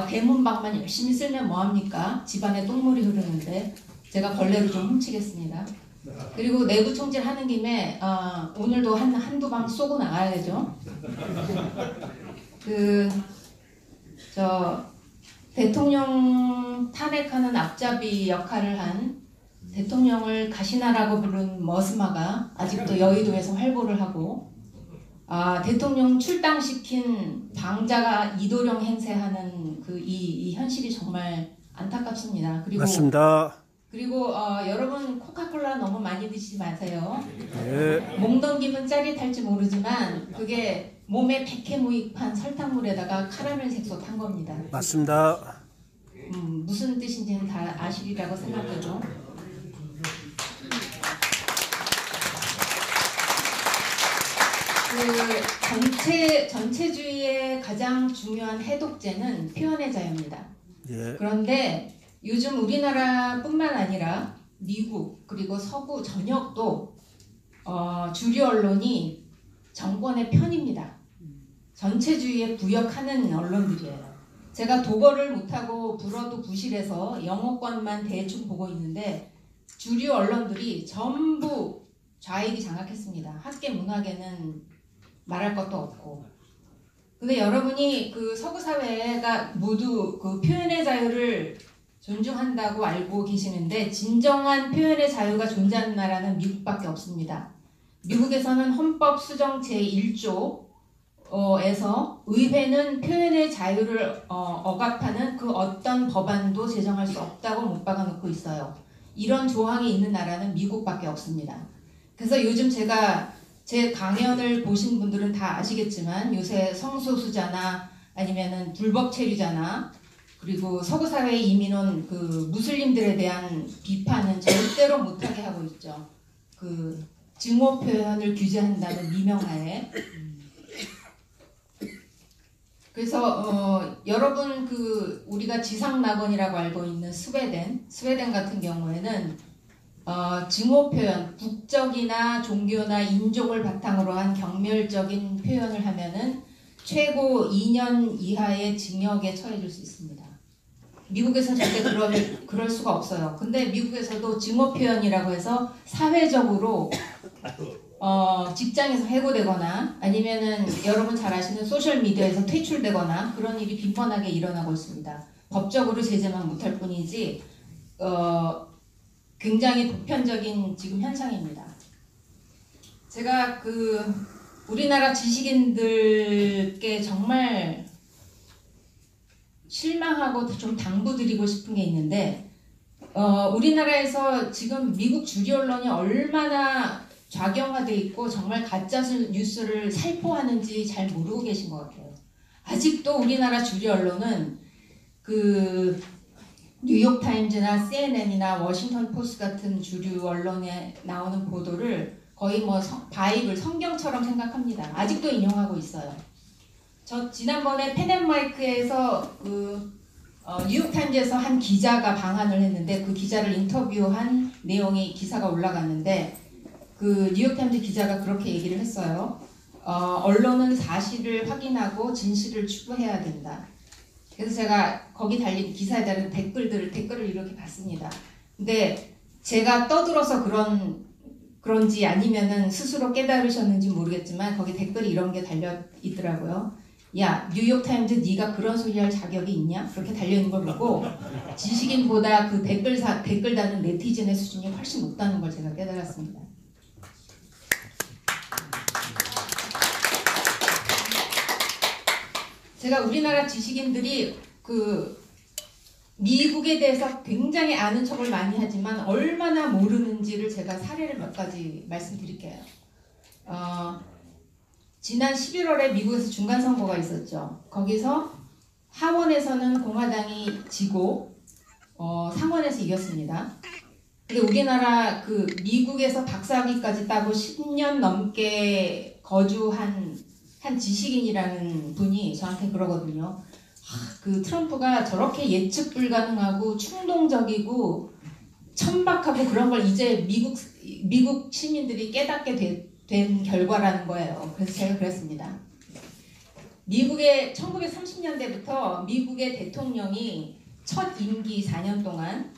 Speaker 5: 대문방만 열심히 쓸면 뭐합니까? 집안에 똥물이 흐르는데 제가 벌레를 좀 훔치겠습니다. 그리고 내부 총질하는 김에 오늘도 한두 방 쏘고 나가야 되죠. 대통령 탄핵하는 앞잡이 역할을 한 대통령을 가시나라고 부른 머스마가 아직도 여의도에서 활보를 하고 대통령 출당시킨 방자가 이도령 행세하는 이 현실이 정말 안타깝습니다. 그리고
Speaker 6: 맞습니다.
Speaker 5: 그리고 여러분 코카콜라 너무 많이 드시지 마세요.
Speaker 6: 네.
Speaker 5: 몽덩김은 짜릿할지 모르지만 그게 몸에 백해무익한 설탕물에다가 카라멜 색소 탄 겁니다.
Speaker 6: 맞습니다.
Speaker 5: 무슨 뜻인지는 다 아시리라고 생각해도 전체주의의 가장 중요한 해독제는 표현의 자유입니다.
Speaker 6: 예.
Speaker 5: 그런데 요즘 우리나라뿐만 아니라 미국 그리고 서구 전역도 주류 언론이 정권의 편입니다. 전체주의에 부역하는 언론들이에요. 제가 독어를 못하고 불어도 부실해서 영어권만 대충 보고 있는데 주류 언론들이 전부 좌익이 장악했습니다. 학계 문학에는 말할 것도 없고. 근데 여러분이 그 서구 사회가 모두 그 표현의 자유를 존중한다고 알고 계시는데 진정한 표현의 자유가 존재하는 나라는 미국밖에 없습니다. 미국에서는 헌법 수정 제1조 에서 의회는 표현의 자유를 억압하는 그 어떤 법안도 제정할 수 없다고 못 박아놓고 있어요. 이런 조항이 있는 나라는 미국밖에 없습니다. 그래서 요즘 제가 제 강연을 보신 분들은 다 아시겠지만 요새 성소수자나 아니면은 불법 체류자나 그리고 서구 사회에 이민 온 그 무슬림들에 대한 비판은 절대로 못하게 하고 있죠. 그 증오 표현을 규제한다는 미명하에. 그래서 여러분 그 우리가 지상낙원이라고 알고 있는 스웨덴 같은 경우에는 증오 표현, 국적이나 종교나 인종을 바탕으로 한 경멸적인 표현을 하면은 최고 2년 이하의 징역에 처해질 수 있습니다. 미국에서는 절대 그럴 수가 없어요. 근데 미국에서도 증오 표현이라고 해서 사회적으로 직장에서 해고되거나 아니면은 여러분 잘 아시는 소셜미디어에서 퇴출되거나 그런 일이 빈번하게 일어나고 있습니다. 법적으로 제재만 못할 뿐이지 굉장히 보편적인 지금 현상입니다. 제가 그 우리나라 지식인들께 정말 실망하고 좀 당부드리고 싶은 게 있는데 우리나라에서 지금 미국 주류 언론이 얼마나 좌경화돼 있고 정말 가짜 뉴스를 살포하는지 잘 모르고 계신 것 같아요. 아직도 우리나라 주류 언론은 그 뉴욕타임즈나 CNN이나 워싱턴 포스트 같은 주류 언론에 나오는 보도를 거의 뭐 바이블, 성경처럼 생각합니다. 아직도 인용하고 있어요. 저 지난번에 펜앤마이크에서 그 뉴욕타임즈에서 한 기자가 방한을 했는데 그 기자를 인터뷰한 내용이 기사가 올라갔는데 그 뉴욕타임즈 기자가 그렇게 얘기를 했어요. 언론은 사실을 확인하고 진실을 추구해야 된다. 그래서 제가 거기 달린 기사에 달린 댓글을 이렇게 봤습니다. 근데 제가 떠들어서 그런지 아니면은 스스로 깨달으셨는지 모르겠지만 거기 댓글이 이런 게 달려 있더라고요. 야, 뉴욕타임즈 네가 그런 소리 할 자격이 있냐? 그렇게 달려있는 걸 보고 지식인보다 그 댓글 다는 네티즌의 수준이 훨씬 높다는 걸 제가 깨달았습니다. 제가 우리나라 지식인들이 그 미국에 대해서 굉장히 아는 척을 많이 하지만 얼마나 모르는지를 제가 사례를 몇 가지 말씀드릴게요. 지난 11월에 미국에서 중간선거가 있었죠. 거기서 하원에서는 공화당이 지고 상원에서 이겼습니다. 근데 우리나라 그 미국에서 박사학위까지 따고 10년 넘게 거주한 한 지식인이라는 분이 저한테 그러거든요. 그 트럼프가 저렇게 예측 불가능하고 충동적이고 천박하고 그런 걸 이제 미국 시민들이 깨닫게 된 결과라는 거예요. 그래서 제가 그랬습니다. 미국의 1930년대부터 미국의 대통령이 첫 임기 4년 동안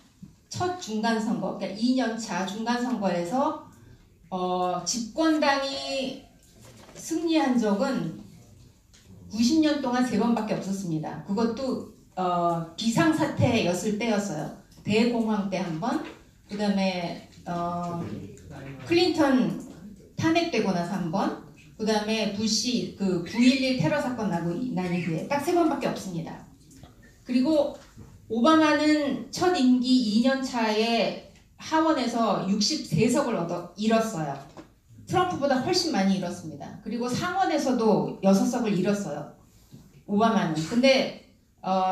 Speaker 5: 첫 중간선거, 그러니까 2년차 중간선거에서 집권당이 승리한 적은 90년 동안 3번밖에 없었습니다. 그것도 비상사태였을 때였어요. 대공황 때 한 번, 그 다음에 클린턴 탄핵되고 나서 한 번, 그 다음에 부시 그 9.11 테러 사건 난 이후에 딱 3번밖에 없습니다. 그리고 오바마는 첫 임기 2년 차에 하원에서 63석을 잃었어요. 트럼프보다 훨씬 많이 잃었습니다. 그리고 상원에서도 6석을 잃었어요. 오바마는. 근데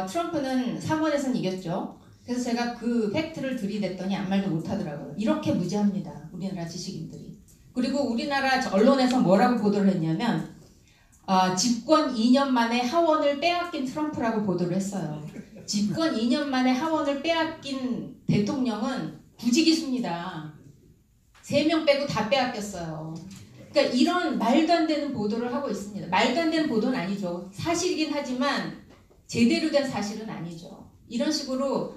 Speaker 5: 트럼프는 상원에서는 이겼죠. 그래서 제가 그 팩트를 들이댔더니 아무 말도 못하더라고요. 이렇게 무지합니다. 우리나라 지식인들이. 그리고 우리나라 언론에서 뭐라고 보도를 했냐면 집권 2년 만에 하원을 빼앗긴 트럼프라고 보도를 했어요. 집권 2년 만에 하원을 빼앗긴 대통령은 부지기수입니다. 3명 빼고 다 빼앗겼어요. 그러니까 이런 말도 안 되는 보도를 하고 있습니다. 말도 안 되는 보도는 아니죠. 사실이긴 하지만 제대로 된 사실은 아니죠. 이런 식으로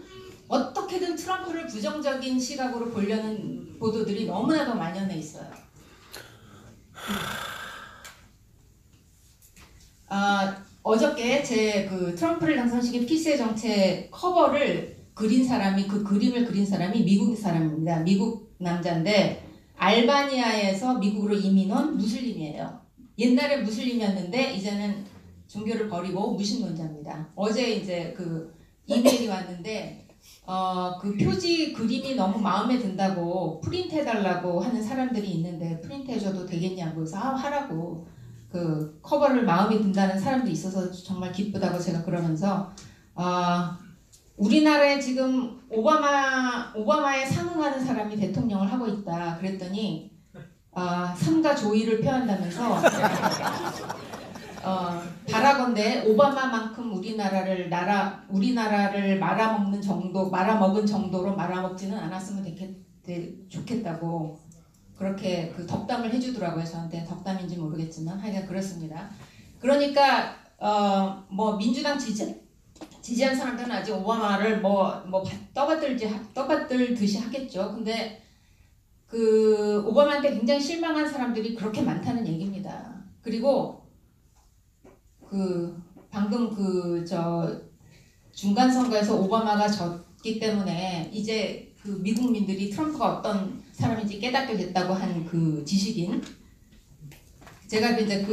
Speaker 5: 어떻게든 트럼프를 부정적인 시각으로 보려는 보도들이 너무나도 만연해 있어요. 어저께 제 그 트럼프를 당선시킨 피스의 정책 커버를 그린 사람이, 그 그림을 그린 사람이 미국 사람입니다. 미국 남자인데 알바니아에서 미국으로 이민 온 무슬림이에요. 옛날에 무슬림이었는데 이제는 종교를 버리고 무신론자입니다. 어제 이제 그 이메일이 왔는데 그 표지 그림이 너무 마음에 든다고 프린트해달라고 하는 사람들이 있는데 프린트해줘도 되겠냐고 해서 하라고 그 커버를 마음에 든다는 사람도 있어서 정말 기쁘다고 제가 그러면서 우리나라에 지금 오바마에 상응하는 사람이 대통령을 하고 있다 그랬더니 삼가 조의를 표한다면서 바라건대 오바마만큼 우리나라를 말아먹은 정도로 말아먹지는 않았으면 좋겠다고 그렇게 그 덕담을 해주더라고요. 저한테 덕담인지 모르겠지만 하여간 그렇습니다. 그러니까 뭐 민주당 지지한 사람들은 아직 오바마를 떠받들듯이 하겠죠. 근데 그 오바마한테 굉장히 실망한 사람들이 그렇게 많다는 얘기입니다. 그리고 그 방금 중간 선거에서 오바마가 졌기 때문에 이제 그 미국민들이 트럼프가 어떤 사람인지 깨닫게 됐다고 한 그 지식인, 제가 이제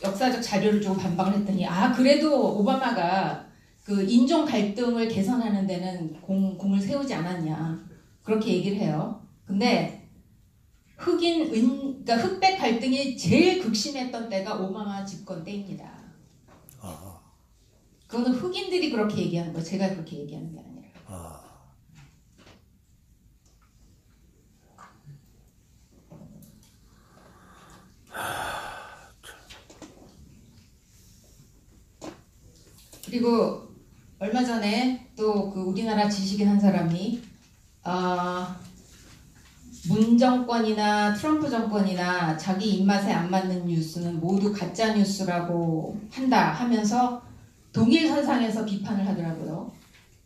Speaker 5: 역사적 자료를 주고 반박을 했더니 그래도 오바마가 그 인종 갈등을 개선하는 데는 공을 세우지 않았냐 그렇게 얘기를 해요. 근데 그러니까 흑백 갈등이 제일 극심했던 때가 오바마 집권 때입니다. 그거는 흑인들이 그렇게 얘기하는 거예요. 제가 그렇게 얘기하는 게 아니라. 그리고 얼마 전에 또 그 우리나라 지식인 한 사람이 문 정권이나 트럼프 정권이나 자기 입맛에 안 맞는 뉴스는 모두 가짜 뉴스라고 한다 하면서 동일선상에서 비판을 하더라고요.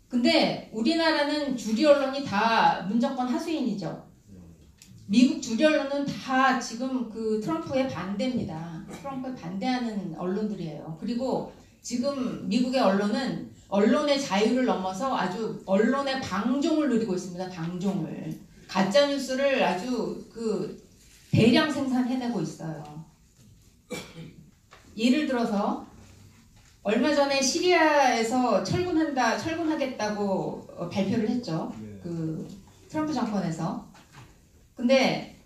Speaker 5: 근데 우리나라는 주류 언론이 다 문 정권 하수인이죠. 미국 주류 언론은 다 지금 그 트럼프에 반대입니다. 트럼프에 반대하는 언론들이에요. 그리고 지금 미국의 언론은 언론의 자유를 넘어서 아주 언론의 방종을 누리고 있습니다. 방종을. 가짜 뉴스를 아주 그 대량 생산해내고 있어요. 예를 들어서 얼마 전에 시리아에서 철군하겠다고 발표를 했죠. 그 트럼프 정권에서. 근데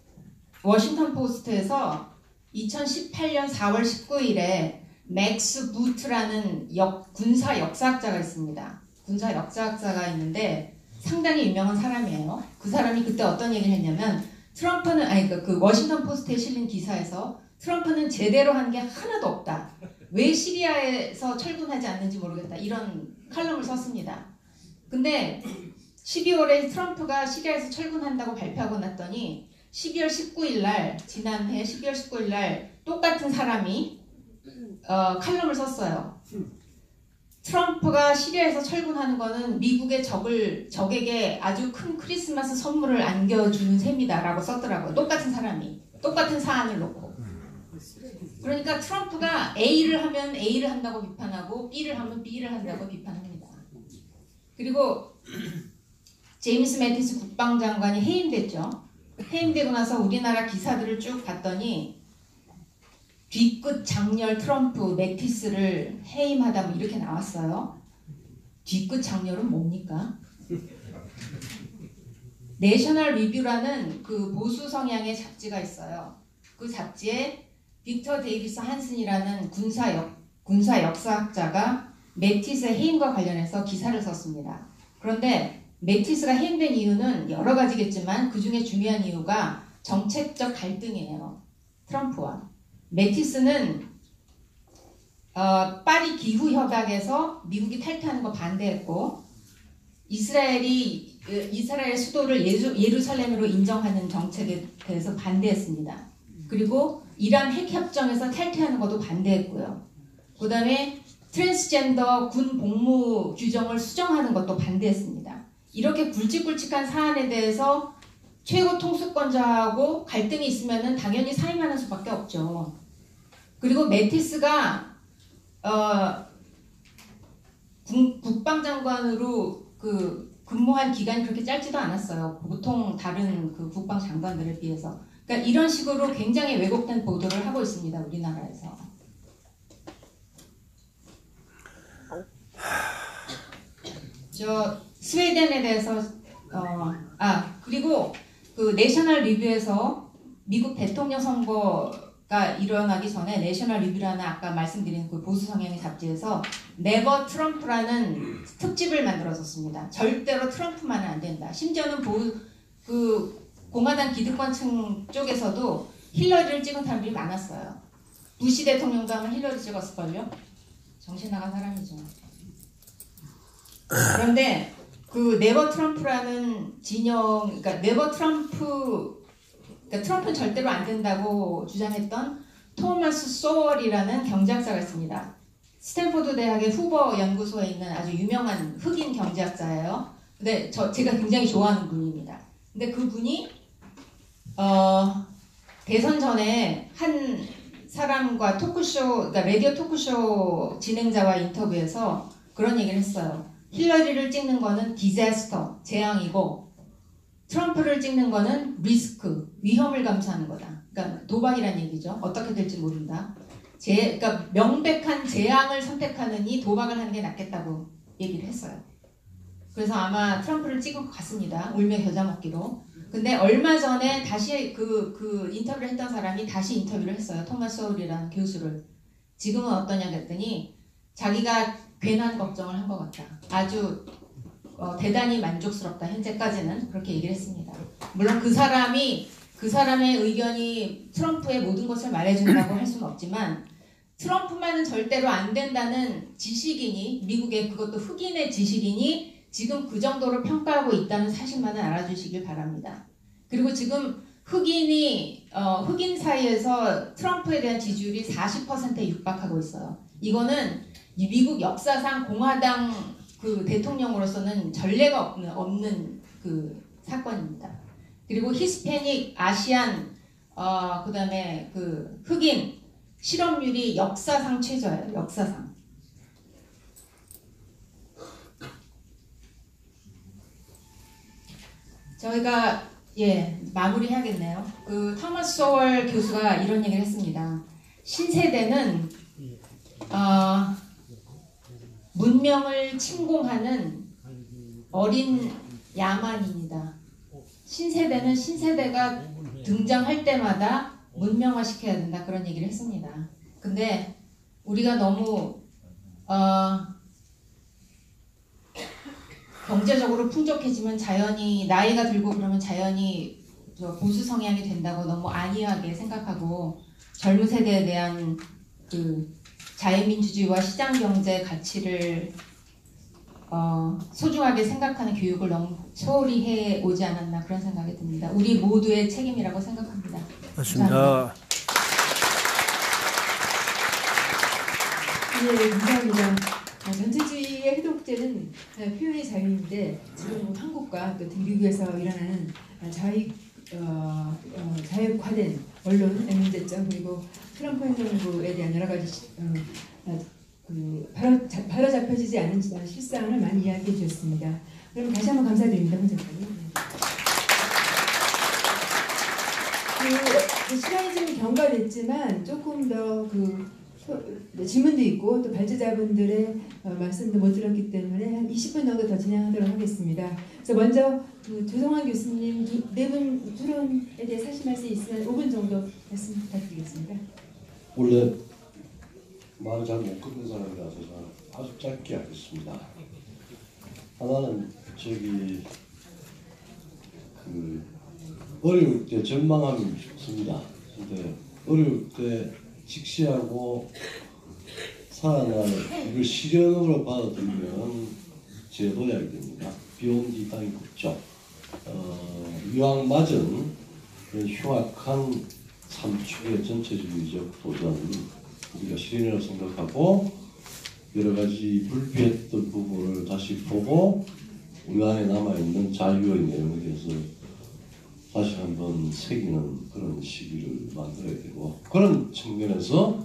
Speaker 5: 워싱턴 포스트에서 2018년 4월 19일에 맥스 부트라는 군사 역사학자가 있습니다. 군사 역사학자가 있는데 상당히 유명한 사람이에요. 그 사람이 그때 어떤 얘기를 했냐면 트럼프는 그 워싱턴 포스트에 실린 기사에서 트럼프는 제대로 한 게 하나도 없다. 왜 시리아에서 철군하지 않는지 모르겠다. 이런 칼럼을 썼습니다. 근데 12월에 트럼프가 시리아에서 철군한다고 발표하고 났더니 12월 19일 날 지난해 12월 19일 날 똑같은 사람이 칼럼을 썼어요. 트럼프가 시리아에서 철군하는 거는 미국의 적에게 아주 큰 크리스마스 선물을 안겨주는 셈이다 라고 썼더라고요. 똑같은 사람이 똑같은 사안을 놓고. 그러니까 트럼프가 A를 하면 A를 한다고 비판하고 B를 하면 B를 한다고 비판합니다. 그리고 제임스 매티스 국방장관이 해임됐죠. 해임되고 나서 우리나라 기사들을 쭉 봤더니 뒤끝 장렬 트럼프 매티스를 해임하다 뭐 이렇게 나왔어요. 뒤끝 장렬은 뭡니까? 내셔널 리뷰라는 그 보수 성향의 잡지가 있어요. 그 잡지에 빅터 데이비스 한슨이라는 군사 역사학자가 매티스의 해임과 관련해서 기사를 썼습니다. 그런데 매티스가 해임된 이유는 여러 가지겠지만 그 중에 중요한 이유가 정책적 갈등이에요. 트럼프와. 매티스는 파리 기후 협약에서 미국이 탈퇴하는 거 반대했고 이스라엘의 수도를 예루살렘으로 인정하는 정책에 대해서 반대했습니다. 그리고 이란 핵협정에서 탈퇴하는 것도 반대했고요. 그 다음에 트랜스젠더 군 복무 규정을 수정하는 것도 반대했습니다. 이렇게 굵직굵직한 사안에 대해서 최고 통수권자하고 갈등이 있으면 당연히 사임하는 수밖에 없죠. 그리고 매티스가 국방장관으로 근무한 기간이 그렇게 짧지도 않았어요. 보통 다른 국방장관들에 비해서. 그러니까 이런 식으로 굉장히 왜곡된 보도를 하고 있습니다. 우리나라에서. 스웨덴에 대해서 그리고 내셔널 리뷰에서 미국 대통령 선거가 일어나기 전에 내셔널 리뷰라는 아까 말씀드린 보수 성향의 잡지에서 네버 트럼프라는 특집을 만들어줬습니다. 절대로 트럼프만은 안 된다. 심지어는 공화당 기득권층 쪽에서도 힐러리를 찍은 사람들이 많았어요. 부시 대통령도 아마 힐러리 찍었을걸요? 정신 나간 사람이죠. 그런데 네버 트럼프라는 진영, 그러니까 네버 트럼프, 그러니까 트럼프는 절대로 안 된다고 주장했던 토마스 소월이라는 경제학자가 있습니다. 스탠포드 대학의 후버 연구소에 있는 아주 유명한 흑인 경제학자예요. 근데 제가 굉장히 좋아하는 분입니다. 근데 그분이 대선 전에 한 사람과 토크쇼, 그러니까 라디오 토크쇼 진행자와 인터뷰에서 그런 얘기를 했어요. 힐러리를 찍는 거는 디자스터, 재앙이고 트럼프를 찍는 거는 리스크, 위험을 감수하는 거다. 그러니까 도박이란 얘기죠. 어떻게 될지 모른다. 그러니까 명백한 재앙을 선택하느니 도박을 하는 게 낫겠다고 얘기를 했어요. 그래서 아마 트럼프를 찍은 것 같습니다. 울며 겨자 먹기로. 근데 얼마 전에 다시 그 인터뷰를 했던 사람이 다시 인터뷰를 했어요. 토마스 소울이라는 교수를. 지금은 어떠냐 그랬더니 자기가 괜한 걱정을 한 것 같다. 아주 대단히 만족스럽다. 현재까지는 그렇게 얘기를 했습니다. 물론 그 사람의 의견이 트럼프의 모든 것을 말해준다고 할 수는 없지만 트럼프만은 절대로 안 된다는 지식인이, 미국의 그것도 흑인의 지식인이 지금 그 정도로 평가하고 있다는 사실만은 알아주시길 바랍니다. 그리고 지금 흑인 사이에서 트럼프에 대한 지지율이 40%에 육박하고 있어요. 이거는 미국 역사상 공화당 대통령으로서는 전례가 없는 사건입니다. 그리고 히스패닉, 아시안, 그 다음에 흑인 실업률이 역사상 최저예요. 역사상. 저희가 마무리해야겠네요. 토마스 소월 교수가 이런 얘기를 했습니다. 신세대는 문명을 침공하는 어린 야만입니다. 신세대는 신세대가 등장할 때마다 문명화시켜야 된다. 그런 얘기를 했습니다. 근데 우리가 너무 경제적으로 풍족해지면 자연히 나이가 들고 그러면 자연히 보수 성향이 된다고 너무 안이하게 생각하고 젊은 세대에 대한 자유민주주의와 시장경제 가치를 소중하게 생각하는 교육을 너무 소홀히 해오지 않았나 그런 생각이 듭니다. 우리 모두의 책임이라고 생각합니다.
Speaker 6: 맞습니다.
Speaker 1: 감사합니다. 전체주의의 해독제는 표현의 자유인데 지금 한국과 또 미국에서 일어나는 자유화된 언론 문제점 그리고 트럼프 행정부에 대한 여러 가지 바로 잡혀지지 않은 실상을 많이 이야기해 주셨습니다. 그럼 다시 한번 감사드립니다, 홍 작가님. 시간이 좀 경과됐지만 조금 더 질문도 있고 또 발제자분들의 말씀도 못 들었기 때문에 한 20분 정도 더 진행하도록 하겠습니다. 그래서 먼저 조성환 교수님 네 분 토론에 대해 하실 말씀이 있으면 5분 정도 말씀 부탁드리겠습니다.
Speaker 7: 원래 말을 잘 못 끊는 사람이라서 아주 짧게 하겠습니다. 하나는 어려울 때 절망함이 좋습니다. 근데 어려울 때 직시하고 살아날 이걸 실현으로 받아들이면 제도약이 됩니다. 비온 뒤 땅이 굽죠. 이왕 맞은 흉악한 삼축의 전체주의적 도전 우리가 실현이라고 생각하고 여러 가지 불피했던 부분을 다시 보고 우리 안에 남아있는 자유의 내용에 대해서 다시 한번 새기는 그런 시기를 만들어야 되고 그런 측면에서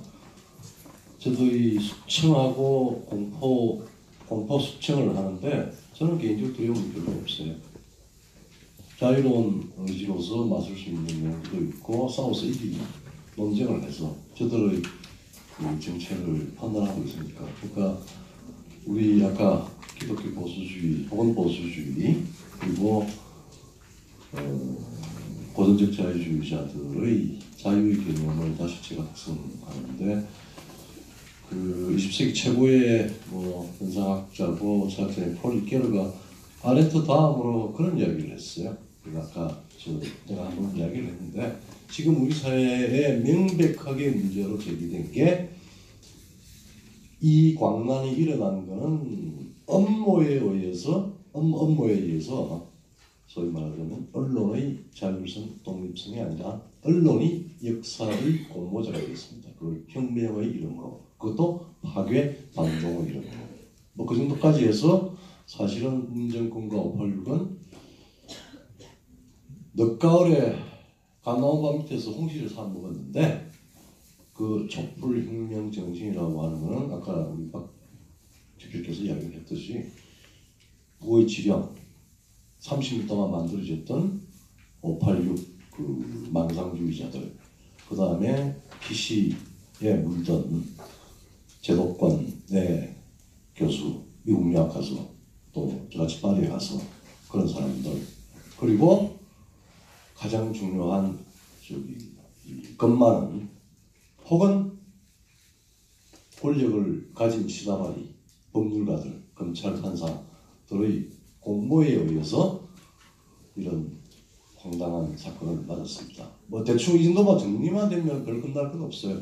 Speaker 7: 저도 이 숙청하고 공포 숙청을 하는데 저는 개인적으로 두려움이 별로 없어요. 자유로운 의지로서 맞설 수 있는 내용도 있고 싸워서 이기는 논쟁을 해서 저들의 그 정체를 판단하고 있으니까 그러니까 우리 아까 기독교 보수주의 혹은 보수주의 그리고 고전적 자유주의자들의 자유의 개념을 다시 제가 확산하는데 그 20세기 최고의 현상학자고 철학자인 폴 리케르가 아레트 다음으로 그런 이야기를 했어요. 아까 내가 한번 이야기를 했는데 지금 우리 사회에 명백하게 문제로 제기된 게 이 광란이 일어난 것은 업무에 의해서 소위 말하자면 언론의 자율성, 독립성이 아니라 언론이 역사의 공모자가 되었습니다. 그 혁명의 이름으로 그것도 파괴 반동의 이름으로 그 정도까지 해서 사실은 문정권과 586은 늦가을에 감나무 밤 밑에서 홍시를 사 먹었는데 그 촛불혁명 정신이라고 하는 것은 아까 우리 박 대표께서 이야기를 했듯이 무의 지령 30년 동안 만들어졌던 586 그 망상주의자들 그 다음에 PC에 물던 제도권의 교수 미국 유학 가서 또 저같이 파리에 가서 그런 사람들 그리고 가장 중요한 것 많은 혹은 권력을 가진 시다바리 법률가들 검찰 판사들의 공모에 의해서 이런 황당한 사건을 맞았습니다. 대충 이 정도만 정리만 되면 별 끝날 건 없어요.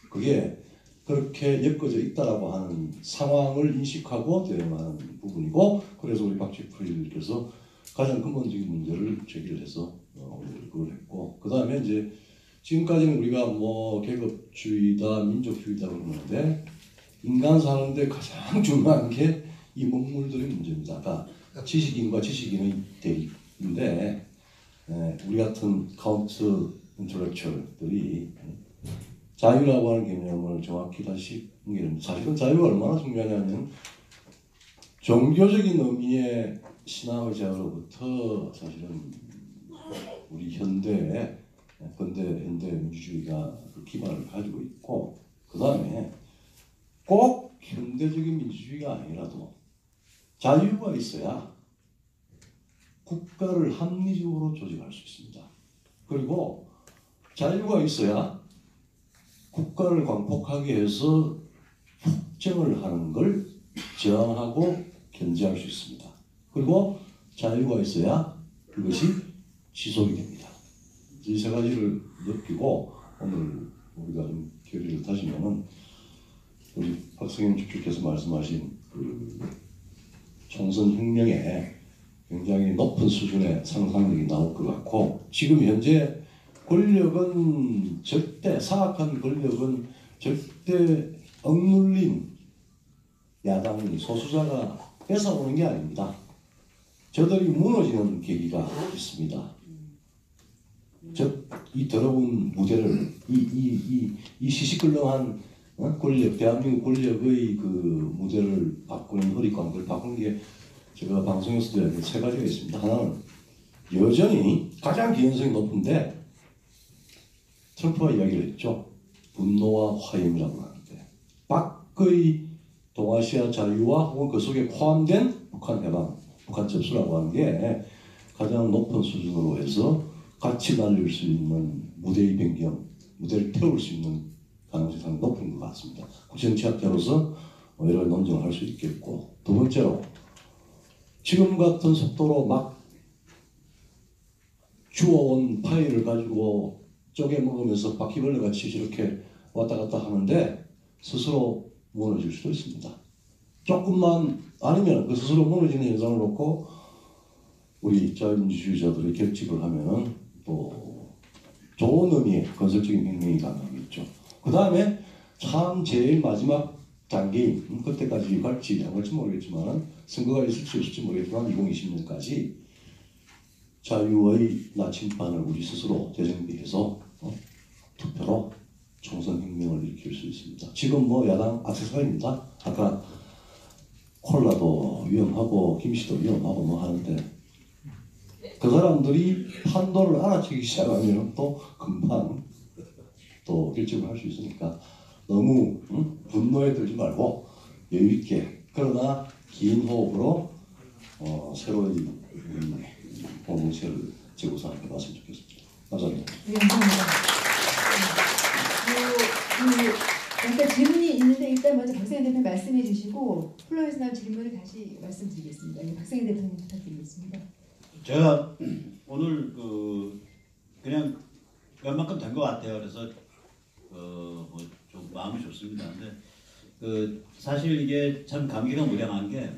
Speaker 7: 그게 그렇게 엮어져 있다라고 하는 상황을 인식하고 대응하는 부분이고 그래서 우리 박지프리께서 가장 근본적인 문제를 제기를 해서 오늘 그걸 했고 그 다음에 이제 지금까지는 우리가 계급주의다 민족주의다 그러는데 인간 사는데 가장 중요한 게 이 먹물들의 문제입니다. 아까 지식인과 지식인의 대립인데 우리 같은 카운트 인텔렉츄얼들이 자유라고 하는 개념을 정확히 다시 옮기는 사실은 자유가 얼마나 중요하냐면 종교적인 의미의 신앙의 자유로부터 사실은 우리 현대 민주주의가 그 기반을 가지고 있고 그 다음에 꼭 현대적인 민주주의가 아니라도 자유가 있어야 국가를 합리적으로 조직할 수 있습니다. 그리고 자유가 있어야 국가를 광폭하게 해서 폭정을 하는 걸 저항하고 견제할 수 있습니다. 그리고 자유가 있어야 그것이 지속이 됩니다. 이 세 가지를 느끼고 오늘 우리가 좀 결의를 다지면은 우리 박성현 주께서 말씀하신 그 총선 혁명에 굉장히 높은 수준의 상상력이 나올 것 같고 지금 현재 권력은 사악한 권력은 절대 억눌린 야당이 소수자가 뺏어오는 게 아닙니다. 저들이 무너지는 계기가 있습니다. 이 더러운 무대를 이 시시끌렁한 권력, 대한민국 권력의 그 무대를 바꾸는 허리광을 바꾸는 게 제가 방송에서도 이야기한 세 가지가 있습니다. 하나는 여전히 가장 기현성이 높은데 트럼프가 이야기를 했죠. 분노와 화염이라고 하는데 밖의 동아시아 자유와 혹은 그 속에 포함된 북한 해방, 북한 접수라고 하는 게 가장 높은 수준으로 해서 같이 날릴 수 있는 무대의 변경, 무대를 태울 수 있는 가능성이 상당히 높은 것 같습니다. 정치학자로서 여러 논쟁을 할 수 있겠고 두 번째로 지금 같은 속도로 막 주워온 파이를 가지고 쪼개 먹으면서 바퀴벌레 같이 저렇게 왔다 갔다 하는데 스스로 무너질 수도 있습니다. 조금만 아니면 그 스스로 무너지는 현상을 놓고 우리 자유민주주의자들이 결집을 하면은 또 좋은 의미의 건설적인 혁명이 가능하겠죠. 그 다음에 참 제일 마지막 단계인 그때까지 갈지 안 갈지 모르겠지만 선거가 있을지 없을지 모르겠지만 2020년까지 자유의 나침반을 우리 스스로 재정비해서 투표로 총선 혁명을 일으킬 수 있습니다. 지금 뭐 야당 악세사리입니다. 아까 콜라도 위험하고 김씨도 위험하고 뭐 하는데 그 사람들이 판도를 알아채기 시작하면 또 금방 또 결집을 할 수 있으니까 너무 분노에 들지 말고 여유 있게 그러나 긴 호흡으로 새로운 공동체를 재구성해 봤으면 좋겠습니다. 감사합니다.
Speaker 1: 네, 감사합니다. 약간 질문이 있는데 일단 먼저 박상현 대표님 말씀해 주시고 플로에서 나온 질문을 다시 말씀드리겠습니다. 박상현 대표님 부탁드리겠습니다.
Speaker 6: 제가 오늘 그냥 웬만큼 된 것 같아요. 그래서 뭐 좀 마음이 좋습니다. 근데 사실 이게 참 감기가 무량한 게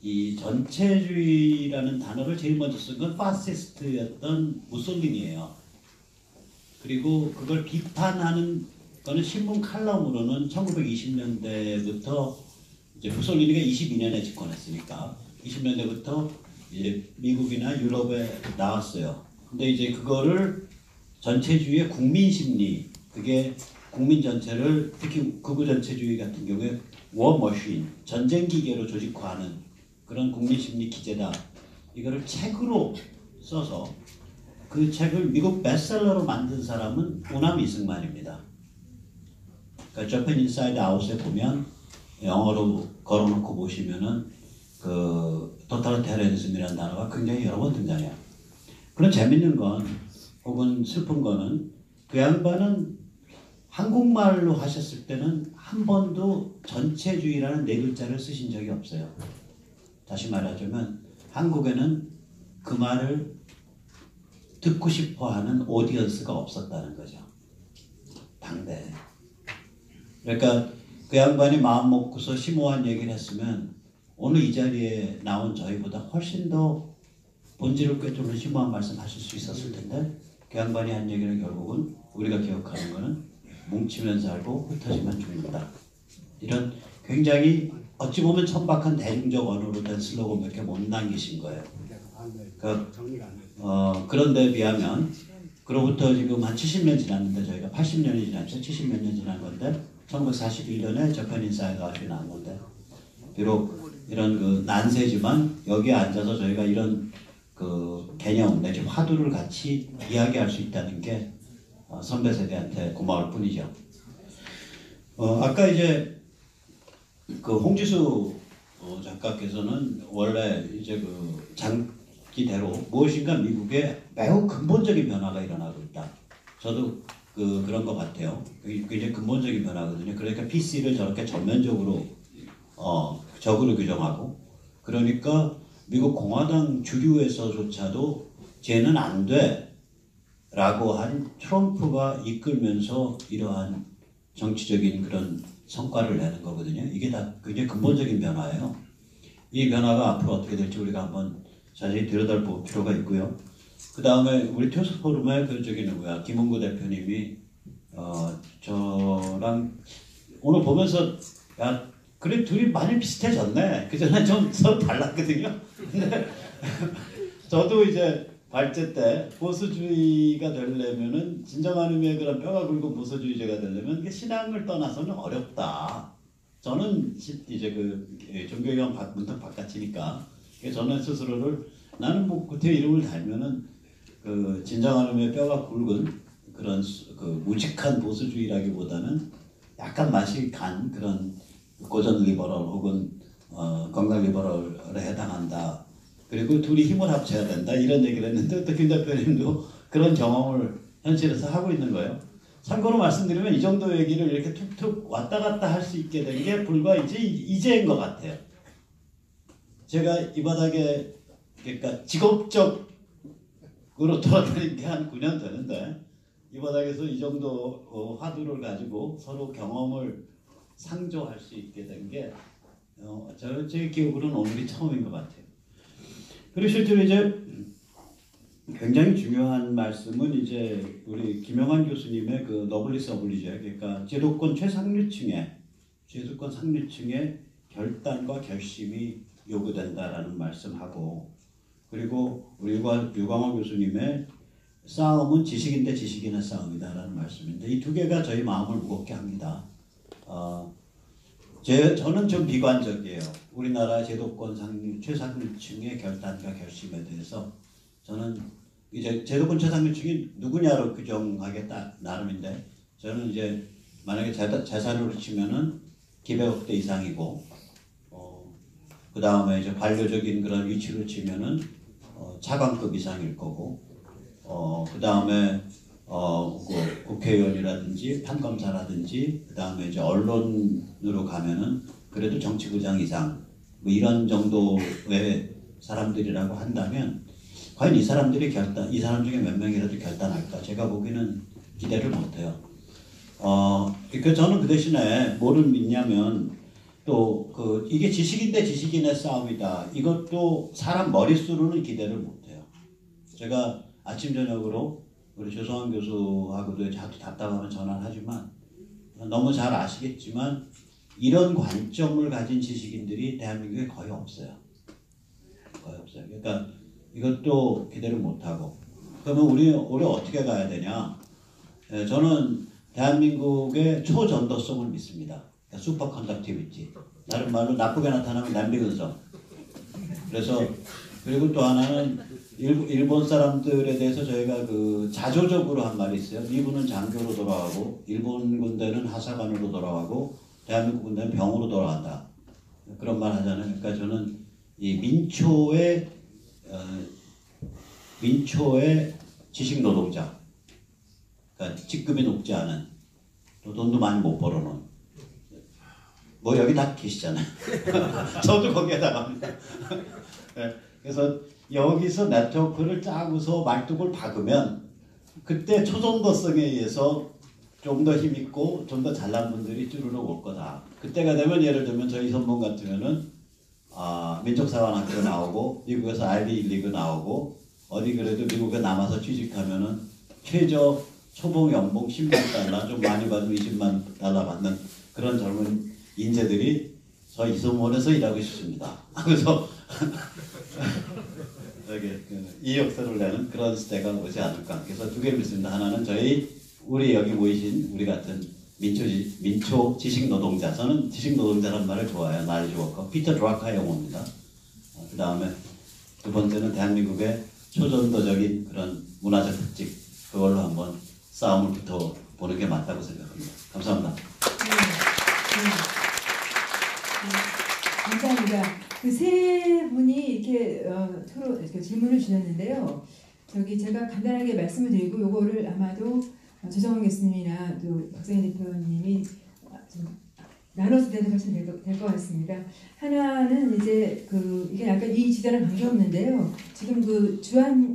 Speaker 6: 이 전체주의라는 단어를 제일 먼저 쓴 건 파시스트였던 무솔리니예요. 그리고 그걸 비판하는 거는 신문 칼럼으로는 1920년대부터 이제 무솔리니가 22년에 집권했으니까 20년대부터 이제 미국이나 유럽에 나왔어요. 근데 이제 그거를 전체주의의 국민심리, 그게 국민 전체를 특히 극우 전체주의 같은 경우에 워머신, 전쟁 기계로 조직화하는 그런 국민심리 기제다. 이거를 책으로 써서 그 책을 미국 베스트셀러로 만든 사람은 우남 이승만입니다. 그러니까 저편 인사이드 아웃에 보면 영어로 걸어놓고 보시면은 그 토탈리테리아니즘이라는 단어가 굉장히 여러 번 등장해요. 그런 재밌는 건 혹은 슬픈 거는 그 양반은 한국말로 하셨을 때는 한 번도 전체주의라는 네 글자를 쓰신 적이 없어요. 다시 말하자면 한국에는 그 말을 듣고 싶어하는 오디언스가 없었다는 거죠. 당대에. 그러니까 그 양반이 마음 먹고서 심오한 얘기를 했으면 오늘 이 자리에 나온 저희보다 훨씬 더 본질을 꿰뚫는 심오한 말씀 하실 수 있었을 텐데 그 양반이 한 얘기는 결국은 우리가 기억하는 거는 뭉치면 살고 흩어지면 죽는다. 이런 굉장히 어찌 보면 천박한 대중적 언어로 된 슬로건 몇 개 못 남기신 거예요. 그런데 비하면 그로부터 지금 한 70년 지났는데 저희가 80년이 지났죠. 70몇 년 지난 건데 1941년에 저편 인사이드 아웃이 나온 건데 비록 이런 그 난세지만 여기에 앉아서 저희가 이런 그 개념 내지 화두를 같이 이야기할 수 있다는 게 선배 세대한테 고마울 뿐이죠. 아까 이제 그 홍지수 작가께서는 원래 이제 그 장기대로 무엇인가 미국에 매우 근본적인 변화가 일어나고 있다. 저도 그런 것 같아요. 굉장히 근본적인 변화거든요. 그러니까 PC를 저렇게 전면적으로 적으로 규정하고 그러니까 미국 공화당 주류에서조차도 쟤는 안 돼 라고 한 트럼프가 이끌면서 이러한 정치적인 그런 성과를 내는 거거든요. 이게 다 굉장히 근본적인 변화예요. 이 변화가 앞으로 어떻게 될지 우리가 한번 자세히 들여다볼 필요가 있고요. 그 다음에 우리 투스 포럼의 김은구 대표님이 저랑 오늘 보면서 야 그래 둘이 많이 비슷해졌네. 그 전에 좀 서로 달랐거든요. 근데 저도 이제 발제 때 보수주의가 되려면은 진정한 의미의 그런 뼈가 굵은 보수주의자가 되려면 신앙을 떠나서는 어렵다. 저는 이제 그 종교형 문턱 바깥이니까 저는 스스로를 나는 뭐 그때 이름을 달면은 그 진정한 의미의 뼈가 굵은 그런 그 무직한 보수주의라기보다는 약간 맛이 간 그런 고전 리버럴 혹은 건강 리버럴에 해당한다. 그리고 둘이 힘을 합쳐야 된다 이런 얘기를 했는데 또 김 대표님도 그런 경험을 현실에서 하고 있는 거예요. 참고로 말씀드리면 이 정도 얘기를 이렇게 툭툭 왔다 갔다 할 수 있게 된 게 불과 이제인 것 같아요. 제가 이 바닥에 그러니까 직업적 돌아다닌 게 한 9년 되는데 이 바닥에서 이 정도 화두를 가지고 서로 경험을 상조할 수 있게 된 게 제 기억으로는 오늘이 처음인 것 같아요. 그리고 실제로 이제 굉장히 중요한 말씀은 이제 우리 김영환 교수님의 그 너블리스 어블리주의, 그러니까 제도권 최상류층의 결단과 결심이 요구된다라는 말씀하고, 그리고 우리 유광호 교수님의 싸움은 지식인대 지식인의 싸움이다라는 말씀인데 이 두 개가 저희 마음을 무겁게 합니다. 저는 좀 비관적이에요. 우리나라 제도권 최상류층의 결단과 결심에 대해서 저는 이제 제도권 최상류층이 누구냐로 규정하겠다 나름인데, 저는 이제 만약에 재산으로 치면은 기백억 대 이상이고, 그 다음에 이제 관료적인 그런 위치로 치면은 차관급 이상일 거고, 그 다음에 국회의원이라든지 판검사라든지, 그 다음에 이제 언론으로 가면은 그래도 정치부장 이상, 뭐 이런 정도의 사람들이라고 한다면 과연 이 사람 중에 몇 명이라도 결단할까? 제가 보기에는 기대를 못해요. 그러니까 저는 그 대신에 뭐를 믿냐면 또 이게 지식인대 지식인의 싸움이다. 이것도 사람 머릿수로는 기대를 못해요. 제가 아침 저녁으로 우리 조성환 교수하고도 자주 답답하면 전화를 하지만 너무 잘 아시겠지만 이런 관점을 가진 지식인들이 대한민국에 거의 없어요. 그러니까 이것도 기대를 못하고, 그러면 우리 어떻게 가야 되냐? 저는 대한민국의 초전도성을 믿습니다. 그러니까 슈퍼컨덕티비티. 다른 말로 나쁘게 나타나면 남비근성. 그래서 그리고 또 하나는 일본 사람들에 대해서 저희가 자조적으로 한 말이 있어요. 미군은 장교로 돌아가고 일본 군대는 하사관으로 돌아가고 대한민국 군대는 병으로 돌아간다. 그런 말 하잖아요. 그러니까 저는 이 민초의 지식 노동자, 그러니까 직급이 높지 않은, 또 돈도 많이 못 벌어놓은, 뭐 여기 다 계시잖아요. 저도 거기에 나갑니다. 그래서 여기서 네트워크를 짜고서 말뚝을 박으면 그때 초전도성에 의해서 좀 더 힘있고 좀 더 잘난 분들이 쭈르륵 올 거다. 그때가 되면 예를 들면 저희 선봉 같으면은 민족사관학교 나오고 미국에서 아이비리그 나오고 어디 그래도 미국에 남아서 취직하면은 최저 초봉 연봉 10만 달러, 좀 많이 받으면 20만 달러 받는 그런 젊은 인재들이 저 이소문에서 일하고 싶습니다. 그래서 이 역사를 내는 그런 시대가 오지 않을까. 그래서 두 개를 믿습니다. 하나는 우리 여기 모이신 우리 같은 민초 지식 노동자. 저는 지식 노동자라는 말을 좋아해요. 나이즈 워커. 피터 드라카 용어입니다. 그 다음에 두 번째는 대한민국의 초전도적인 그런 문화적 특징. 그걸로 한번 싸움을 붙어보는 게 맞다고 생각합니다. 감사합니다.
Speaker 1: 감사합니다. 그 세 분이 이렇게 서로 이렇게 질문을 주셨는데요. 제가 간단하게 말씀을 드리고 요거를 아마도 조정원 교수님이나 또 박상희 대표님이 좀 나눠서 대답하시면 될 것 같습니다. 하나는 이제 이게 약간 이 지단은 관계없는데요. 지금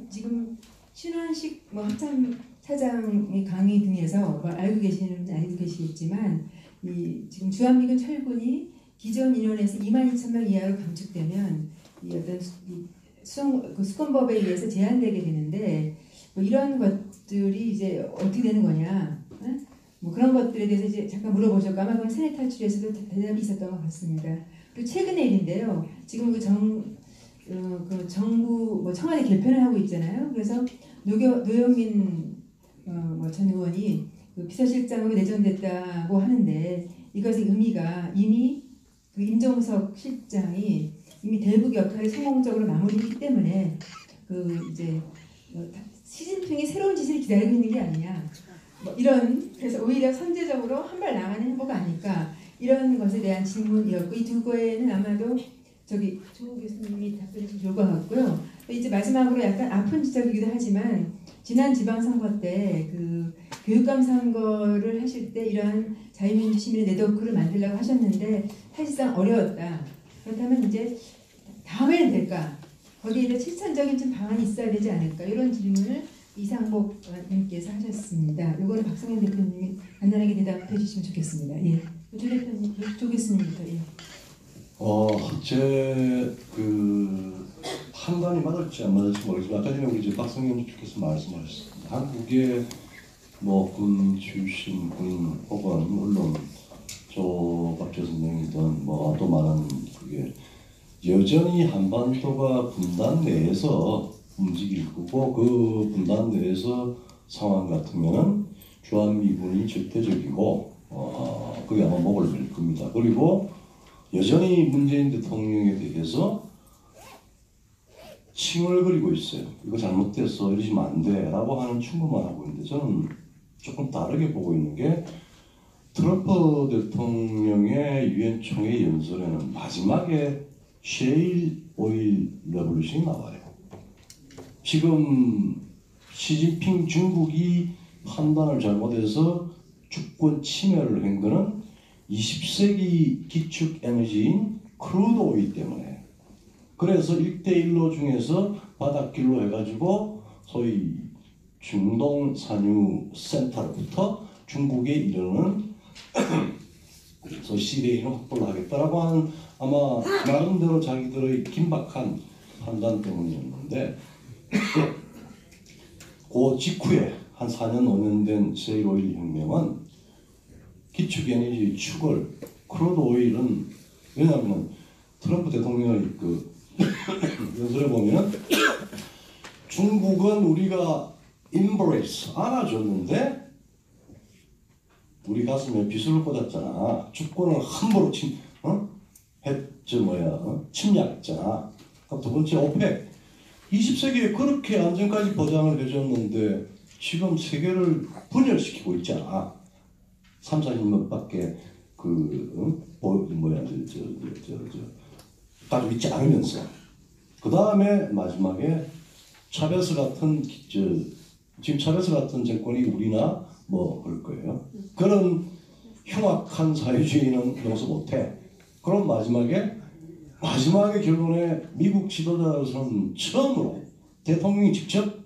Speaker 1: 지금 신원식 합참 차장의 강의 등에서 알고 계시는 분은 알고 계시겠지만 지금 주한미군 철군이 기존 인원에서 22,000명 이하로 감축되면 이 어떤 수권법에 의해서 제한되게 되는데 이런 것들이 이제 어떻게 되는 거냐, 그런 것들에 대해서 이제 잠깐 물어보셨고 아마 그건 세뇌 탈출에서도 대답이 있었던 것 같습니다. 그리고 최근의 일인데요. 지금 정부 청와대 개편을 하고 있잖아요. 그래서 노영민 전 의원이 비서실장으로 내정됐다고 하는데 이것의 의미가 이미 임종석 실장이 이미 대북 역할을 성공적으로 마무리했기 때문에 이제 시진핑이 새로운 짓을 기다리고 있는 게 아니냐. 그래서 오히려 선제적으로 한 발 나가는 행보가 아닐까. 이런 것에 대한 질문이었고 이 두 거에는 아마도 조 교수님이 답변해 주면 좋을 것 같고요. 이제 마지막으로 약간 아픈 지적이기도 하지만 지난 지방선거 때 교육감 선거를 하실 때 이러한 자유민주 시민의 네트워크를 만들려고 하셨는데 사실상 어려웠다. 그렇다면 이제 다음에는 될까? 거기에 대해 실천적인 좀 방안이 있어야 되지 않을까 이런 질문을 이상복 님께서 하셨습니다. 이거를 박성현 대표님이 간단하게 대답해 주시면 좋겠습니다. 예, 조 대표님, 조 교수님부터. 예.
Speaker 7: 제 판단이 맞을지 안 맞을지 모르겠지만 아까 전에 우리 이제 박성현 주께서 말씀하셨습니다. 한국의 군 출신 군인 혹은 물론 조갑재 선생이든 또 많은 그게 여전히 한반도가 분단 내에서 움직일 거고 그 분단 내에서 상황 같으면은 주한미군이 절대적이고 그게 아마 목을 맬 겁니다. 그리고 여전히 문재인 대통령에 대해서 칭얼거리고 있어요. 이거 잘못됐어, 이러시면 안 돼 라고 하는 충고만 하고 있는데 저는 조금 다르게 보고 있는 게 트럼프 대통령의 유엔 총회 연설에는 마지막에 셰일 오일 레볼루션이 나와요. 지금 시진핑 중국이 판단을 잘못해서 주권 침해를 한 거는 20세기 기축 에너지인 크루드 오일 때문에. 그래서 1대1로 중에서 바닷길로 해가지고 소위 중동 산유 센터로부터 중국에 이르는 소위 시레인을 확보를 하겠다라고 하는 아마 나름대로 자기들의 긴박한 판단 때문이었는데 그 직후에 한 4년 5년 된 셰일 오일 혁명은 기축 에너지 축을 크루드 오일은 왜냐하면 트럼프 대통령의 연설에 보면 중국은 우리가 embrace 안아줬는데 우리 가슴에 비수를 꽂았잖아. 주권을 함부로 침략했잖아. 그럼 두 번째 오펙 20세기에 그렇게 안전까지 보장을 해줬는데 지금 세계를 분열시키고 있잖아. 3, 40명밖에 가지고 있지 않으면서 그 다음에 마지막에 차베스 같은 지금 차베스 같은 정권이 우리나 그럴 거예요. 그런 흉악한 사회주의는 용서 못해. 그럼 마지막에 결론에 미국 지도자로서는 처음으로 대통령이 직접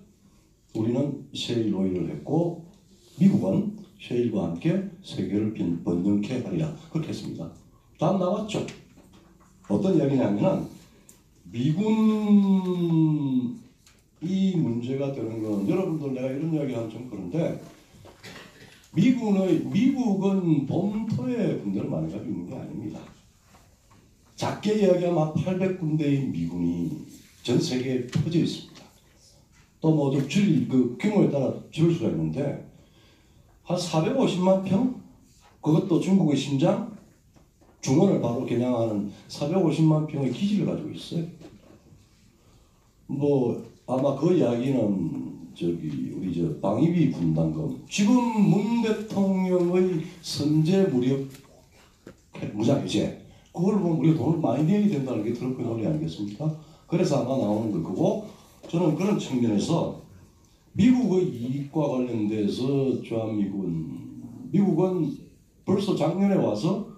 Speaker 7: 우리는 셰일 오일을 했고 미국은 셰일과 함께 세계를 번영케 하리라 그렇게 했습니다. 다음 나왔죠. 어떤 이야기냐면은 미군이 문제가 되는 건 여러분들 내가 이런 이야기하면 좀 그런데 미국은 본토에 군대를 많이 가지고 있는 게 아닙니다. 작게 이야기하면 800군데의 미군이 전 세계에 퍼져 있습니다. 또 좀 규모에 따라 줄일 수가 있는데 한 450만 평? 그것도 중국의 심장? 중원을 바로 겨냥하는 450만 평의 기지를 가지고 있어요. 아마 그 이야기는 우리 방위비 분담금 지금 문 대통령의 선제 무장 해제 그걸 보면 우리가 돈을 많이 내야 된다는 게 트럼프의 논리 아니겠습니까? 그래서 아마 나오는 걸 거고 저는 그런 측면에서 미국의 이익과 관련돼서 미국은 벌써 작년에 와서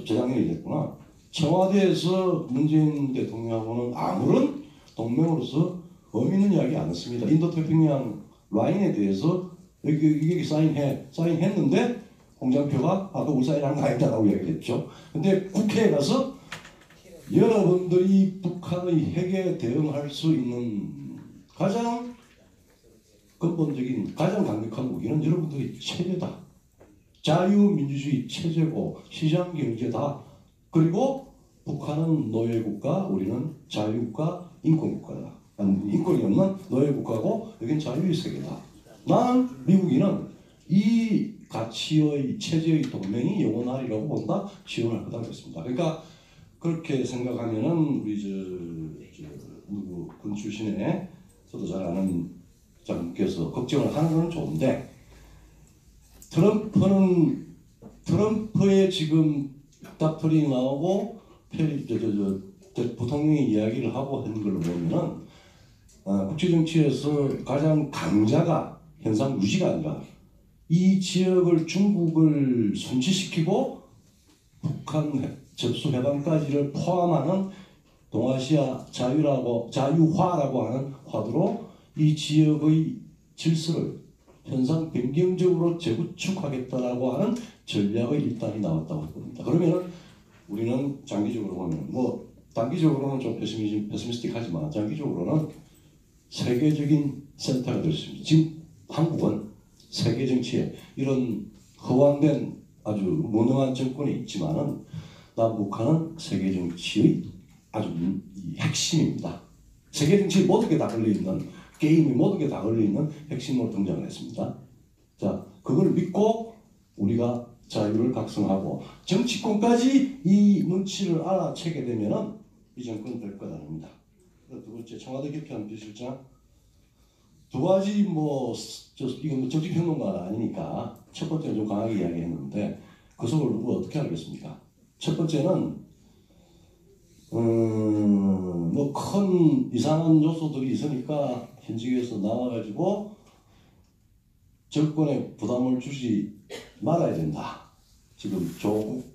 Speaker 7: 재작년이 됐구나. 청와대에서 문재인 대통령하고는 아무런 동맹으로서 의미 있는 이야기 안 했습니다. 인도태평양 라인에 대해서 여기 사인했는데 홍장표가 아까 우리 사인한 거 아니다라고 이야기했죠. 근데 국회에 가서 여러분들이 북한의 핵에 대응할 수 있는 가장 근본적인 가장 강력한 무기는 여러분들의 체제다. 자유민주주의 체제고 시장경제다. 그리고 북한은 노예국가, 우리는 자유국가, 인권국가다. 인권이 없는 노예국가고 여긴 자유의 세계다. 난 미국인은 이 가치의 체제의 동맹이 영원하리라고 본다. 지원할 거다 그랬습니다. 그러니까 그렇게 생각하면은 우리 군 출신의 저도 잘 아는 장군께서 걱정을 하는 건 좋은데 트럼프의 지금 닥터링이 나오고 부통령이 이야기를 하고 하는 걸 보면은 국제정치에서 가장 강자가 현상 유지가 아니라 이 지역을 중국을 손치시키고 북한 접수 해방까지를 포함하는 동아시아 자유화라고 하는 화두로 이 지역의 질서를 현상 변경적으로 재구축하겠다라고 하는 전략의 일단이 나왔다고 봅니다. 그러면 우리는 장기적으로 보면 뭐 단기적으로는 좀 페시미스틱하지만 장기적으로는 세계적인 센터가 될 수 있습니다. 지금 한국은 세계 정치에 이런 허황된 아주 무능한 정권이 있지만은 남북한은 세계 정치의 아주 핵심입니다. 세계 정치 모든 게 다 걸려있는 게임이 모든 게 다 걸려있는 핵심으로 등장을 했습니다. 자, 그걸 믿고 우리가 자유를 각성하고 정치권까지 이 눈치를 알아채게 되면은 이 정권 될 것 아닙니다. 두 번째, 청와대 개편 비서실장 두 가지 이건 정치평론가가 아니니까 첫 번째는 좀 강하게 이야기했는데 그 속을 누가 어떻게 알겠습니까? 첫 번째는 큰 이상한 요소들이 있으니까 현직에서 나와가지고 정권에 부담을 주지 말아야 된다. 지금 조국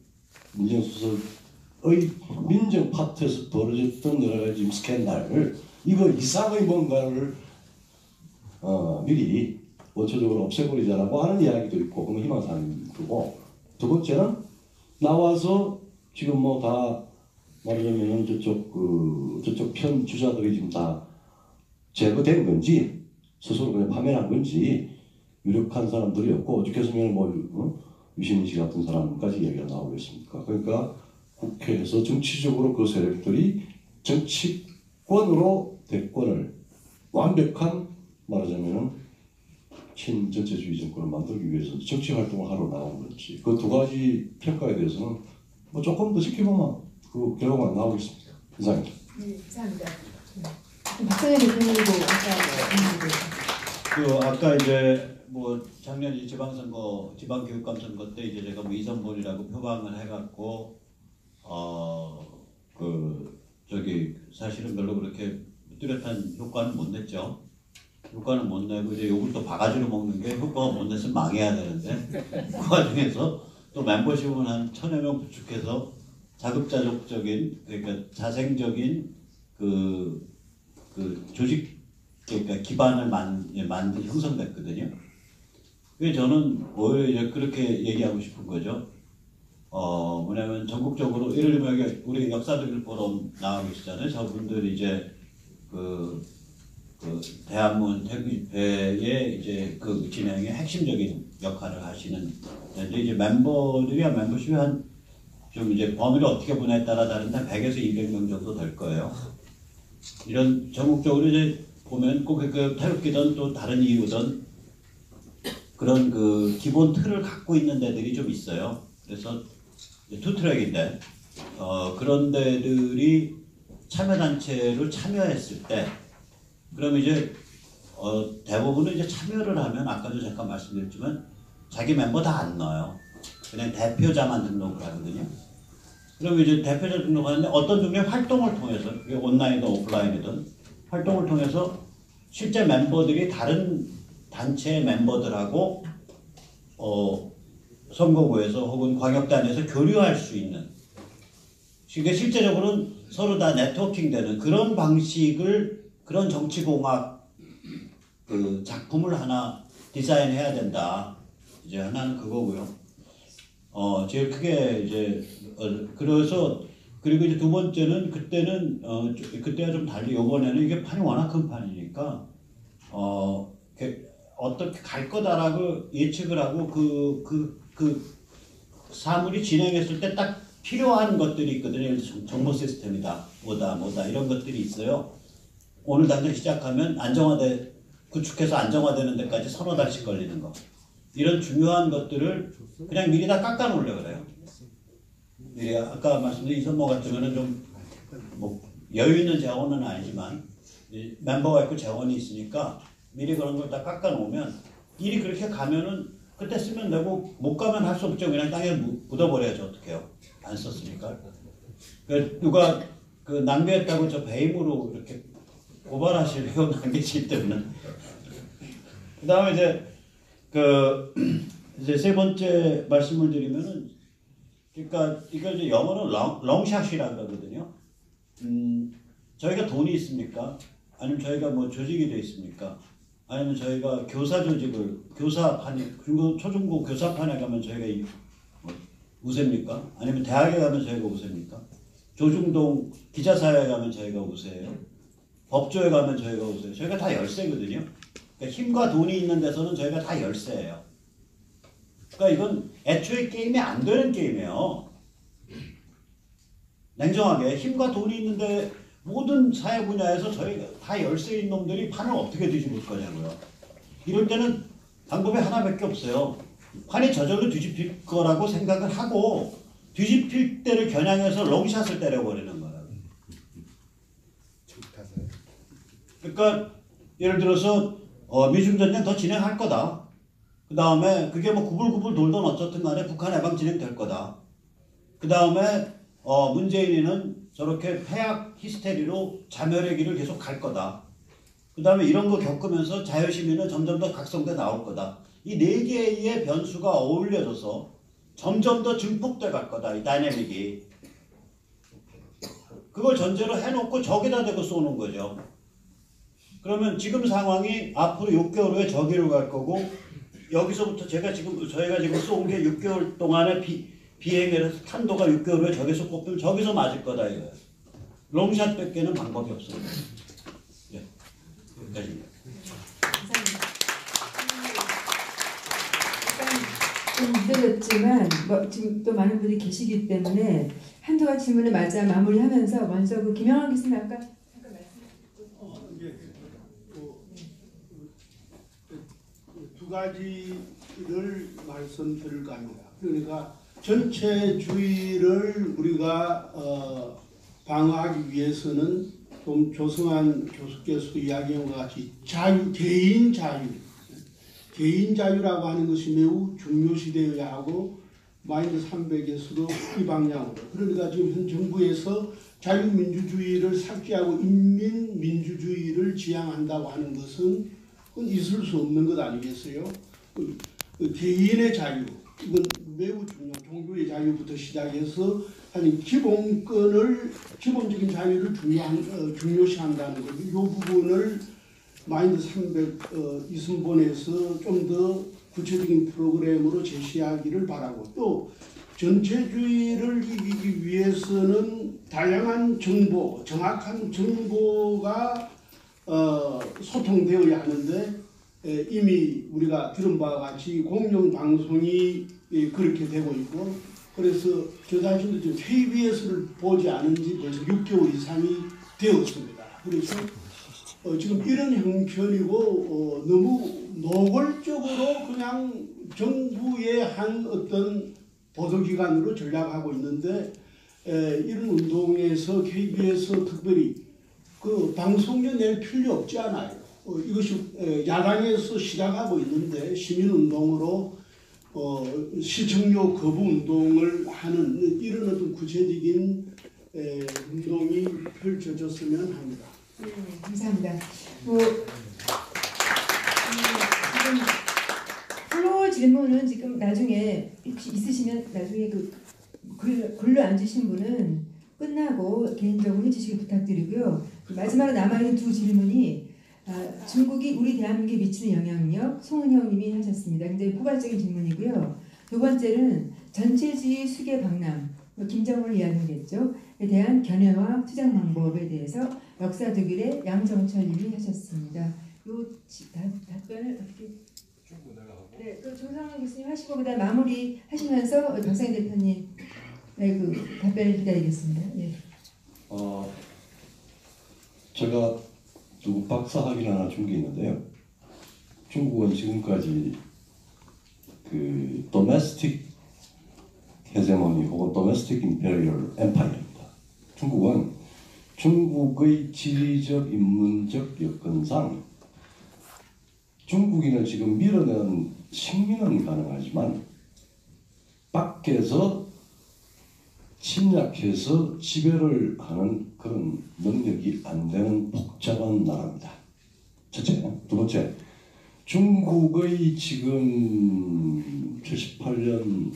Speaker 7: 민정수석의 민정 파트에서 벌어졌던 여러 가지 스캔들 이거 이상의 뭔가를 미리 원초적으로 없애버리자라고 하는 이야기도 있고 그건 희망사항이고 두 번째는 나와서 지금 뭐 다 말하자면 저쪽 편 주자들이 지금 다 제거된 건지 스스로 그냥 파면한 건지 유력한 사람들이었고 어저께서는 유시민 씨 같은 사람까지 얘기가 나오고 있습니까? 그러니까 국회에서 정치적으로 그 세력들이 정치권으로 대권을 완벽한 말하자면 친전체주의 정권을 만들기 위해서 정치 활동을 하러 나온 건지 그 두 가지 평가에 대해서는 뭐 조금 더 지켜보면 그 결과가 나오겠습니다. 이상입니다.
Speaker 1: 네, 감사합니다. 박성현 대표님도
Speaker 6: 아까 이제 뭐 작년 지방선거, 지방교육감 선거 때 이제 제가 뭐 이선몰이라고 표방을 해갖고 사실은 별로 그렇게 뚜렷한 효과는 못 냈죠. 효과는 못 내고 이제 요걸 또 바가지로 먹는 게 효과가 못 냈으면 망해야 되는데 그 와중에서 또 멤버십은 한 1000여 명 구축해서 자급자족적인 그러니까 자생적인 그 조직 그러니까 기반을 형성됐거든요. 그래서 저는 오히려 이제 그렇게 얘기하고 싶은 거죠. 뭐냐면 전국적으로 예를 들면 우리 역사적인 포럼 나와 계시잖아요. 저분들이 이제 대한문 태극배의 이제 그 진행에 핵심적인 역할을 하시는 근데 이제 멤버십이 좀 이제 범위를 어떻게 보냐에 따라 다른데 100에서 200명 정도 될 거예요. 이런 전국적으로 이제 보면 꼭 그 태극기든 또 다른 이유든 그런 그 기본 틀을 갖고 있는 데들이 좀 있어요. 그래서 투트랙인데 그런 데들이 참여단체로 참여했을 때 그럼 이제 대부분은 이제 참여를 하면 아까도 잠깐 말씀드렸지만 자기 멤버 다 안 넣어요. 그냥 대표자만 등록을 하거든요. 그럼 이제 대표자 등록하는데 어떤 종류의 활동을 통해서 온라인이든 오프라인이든 활동을 통해서 실제 멤버들이 다른 단체의 멤버들하고 선거구에서 혹은 광역단에서 교류할 수 있는 그러니까 실제적으로는 서로 다 네트워킹되는 그런 방식을 그런 정치공학 그 작품을 하나 디자인해야 된다. 이제 하나는 그거고요. 제일 크게 이제 그래서 그리고 이제 두 번째는 그때와 좀 달리 이번에는 이게 판이 워낙 큰 판이니까 어떻게 갈 거다라고 예측을 하고 그 사물이 진행했을 때 딱 필요한 것들이 있거든요. 예를 들어 정보 시스템이다, 뭐다 이런 것들이 있어요. 오늘 당장 시작하면 구축해서 안정화되는 데까지 서너 달씩 걸리는 거. 이런 중요한 것들을 그냥 미리 다 깎아놓으려고 그래요. 미리 아까 말씀드린 이선모 같으면은 좀 뭐 여유 있는 재원은 아니지만 멤버가 있고 재원이 있으니까 미리 그런 걸 다 깎아놓으면 일이 그렇게 가면은 그때 쓰면 되고 못 가면 할 수 없죠. 그냥 땅에 묻어버려야죠. 어떡해요. 안 썼으니까. 누가 그 낭비했다고 저 배임으로 이렇게 고발하시려고 낭비실 때는. 그 다음에 이제 세 번째 말씀을 드리면은 그러니까 이걸 이제 영어로 롱샷이라고 하거든요. 저희가 돈이 있습니까? 아니면 저희가 뭐 조직이 돼 있습니까? 아니면 저희가 교사 조직을 교사판에 초중고 교사판에 가면 저희가 우세입니까? 아니면 대학에 가면 저희가 우세입니까? 조중동 기자사회에 가면 저희가 우세예요? 법조에 가면 저희가 우세예요? 저희가 다 열세거든요. 그러니까 힘과 돈이 있는 데서는 저희가 다 열세예요. 그러니까 이건 애초에 게임이 안 되는 게임이에요. 냉정하게 힘과 돈이 있는데 모든 사회 분야에서 저희가 다 열세인 놈들이 판을 어떻게 뒤집을 거냐고요. 이럴 때는 방법이 하나밖에 없어요. 판이 저절로 뒤집힐 거라고 생각을 하고 뒤집힐 때를 겨냥해서 롱샷을 때려버리는 거예요. 그러니까 예를 들어서 미중전쟁 더 진행할 거다. 그 다음에 그게 뭐 구불구불 돌던 어쨌든 간에 북한 해방 진행될 거다. 그 다음에 문재인이는 저렇게 폐악 히스테리로 자멸의 길을 계속 갈 거다. 그 다음에 이런 거 겪으면서 자유시민은 점점 더 각성돼 나올 거다. 이 네 개의 변수가 어울려져서 점점 더 증폭돼 갈 거다. 이 다이내믹이. 그걸 전제로 해놓고 저기다 대고 쏘는 거죠. 그러면 지금 상황이 앞으로 6개월 후에 저기로 갈 거고 여기서부터 저희가 지금 쏜 게 6개월 동안의 비행을 해서 탄도가 6개월 후에 저기서 꼽히면 저기서 맞을 거다 이거예요. 롱샷 뺏기는 방법이 없어요. 예, 여기까지입니다.
Speaker 1: 좀 늦어졌지만 지금 또 많은 분들이 계시기 때문에 한두 가지 질문을 마저 마무리하면서 먼저 그 김영환 교수님 아까 잠깐
Speaker 2: 두 가지를 말씀드릴까 합니다. 그러니까 전체주의를 우리가 방어하기 위해서는 좀 조성한 교수께서 이야기한 것 같이 개인 자유라고 하는 것이 매우 중요시되어야 하고 마인드 300에서도 이 방향으로 그러니까 지금 현 정부에서 자유민주주의를 삭제하고 인민민주주의를 지향한다고 하는 것은 그건 있을 수 없는 것 아니겠어요? 그 개인의 자유 이건 매우 종교의 자유부터 시작해서 아니 기본적인 자유를 중요시한다는 거죠. 이 부분을 마인드 300 이순본에서 좀 더 구체적인 프로그램으로 제시하기를 바라고 또 전체주의를 이기기 위해서는 다양한 정보, 정확한 정보가 소통되어야 하는데 이미 우리가 들은 바와 같이 공영방송이 그렇게 되고 있고 그래서 저 자신도 지금 KBS를 보지 않은 지 벌써 6개월 이상이 되었습니다. 그래서 지금 이런 형편이고 너무 노골적으로 그냥 정부의 한 어떤 보도기관으로 전략하고 있는데 이런 운동에서 KBS 특별히 그 방송료 낼 필요 없지 않아요. 이것이 야당에서 시작하고 있는데 시민운동으로 시청료 거부 운동을 하는 이런 어떤 구체적인 운동이 펼쳐졌으면 합니다.
Speaker 1: 감사합니다. 지금 플로어 질문은 지금 나중에 혹시 있으시면 나중에 글로 앉으신 분은 끝나고 개인적으로 해주시기 부탁드리고요. 마지막으로 남아있는 두 질문이 중국이 우리 대한민국에 미치는 영향력 송은형님이 하셨습니다. 굉장히 포괄적인 질문이고요. 두 번째는 전체주의 수계 박람 김정은을 이야기했죠. 에 대한 견해와 투쟁 방법에 대해서 역사 독일의 양정철님이 하셨습니다. 요 답변을 어떻게? 네, 또 조상훈 교수님 하시고 그다음 마무리 하시면서 박상희 대표님 그 답변을 기다리겠습니다. 예.
Speaker 7: 제가 누구 박사 학위 하나 준 게 있는데요. 중국은 지금까지 그 도메스틱 헤제모니 혹은 도메스틱 임페리얼 엠파이어입니다. 중국의 지리적 인문적 여건상 중국인을 지금 밀어내는 식민은 가능하지만 밖에서 침략해서 지배를 하는 그런 능력이 안 되는 복잡한 나라입니다. 첫째. 두 번째, 중국의 지금 78년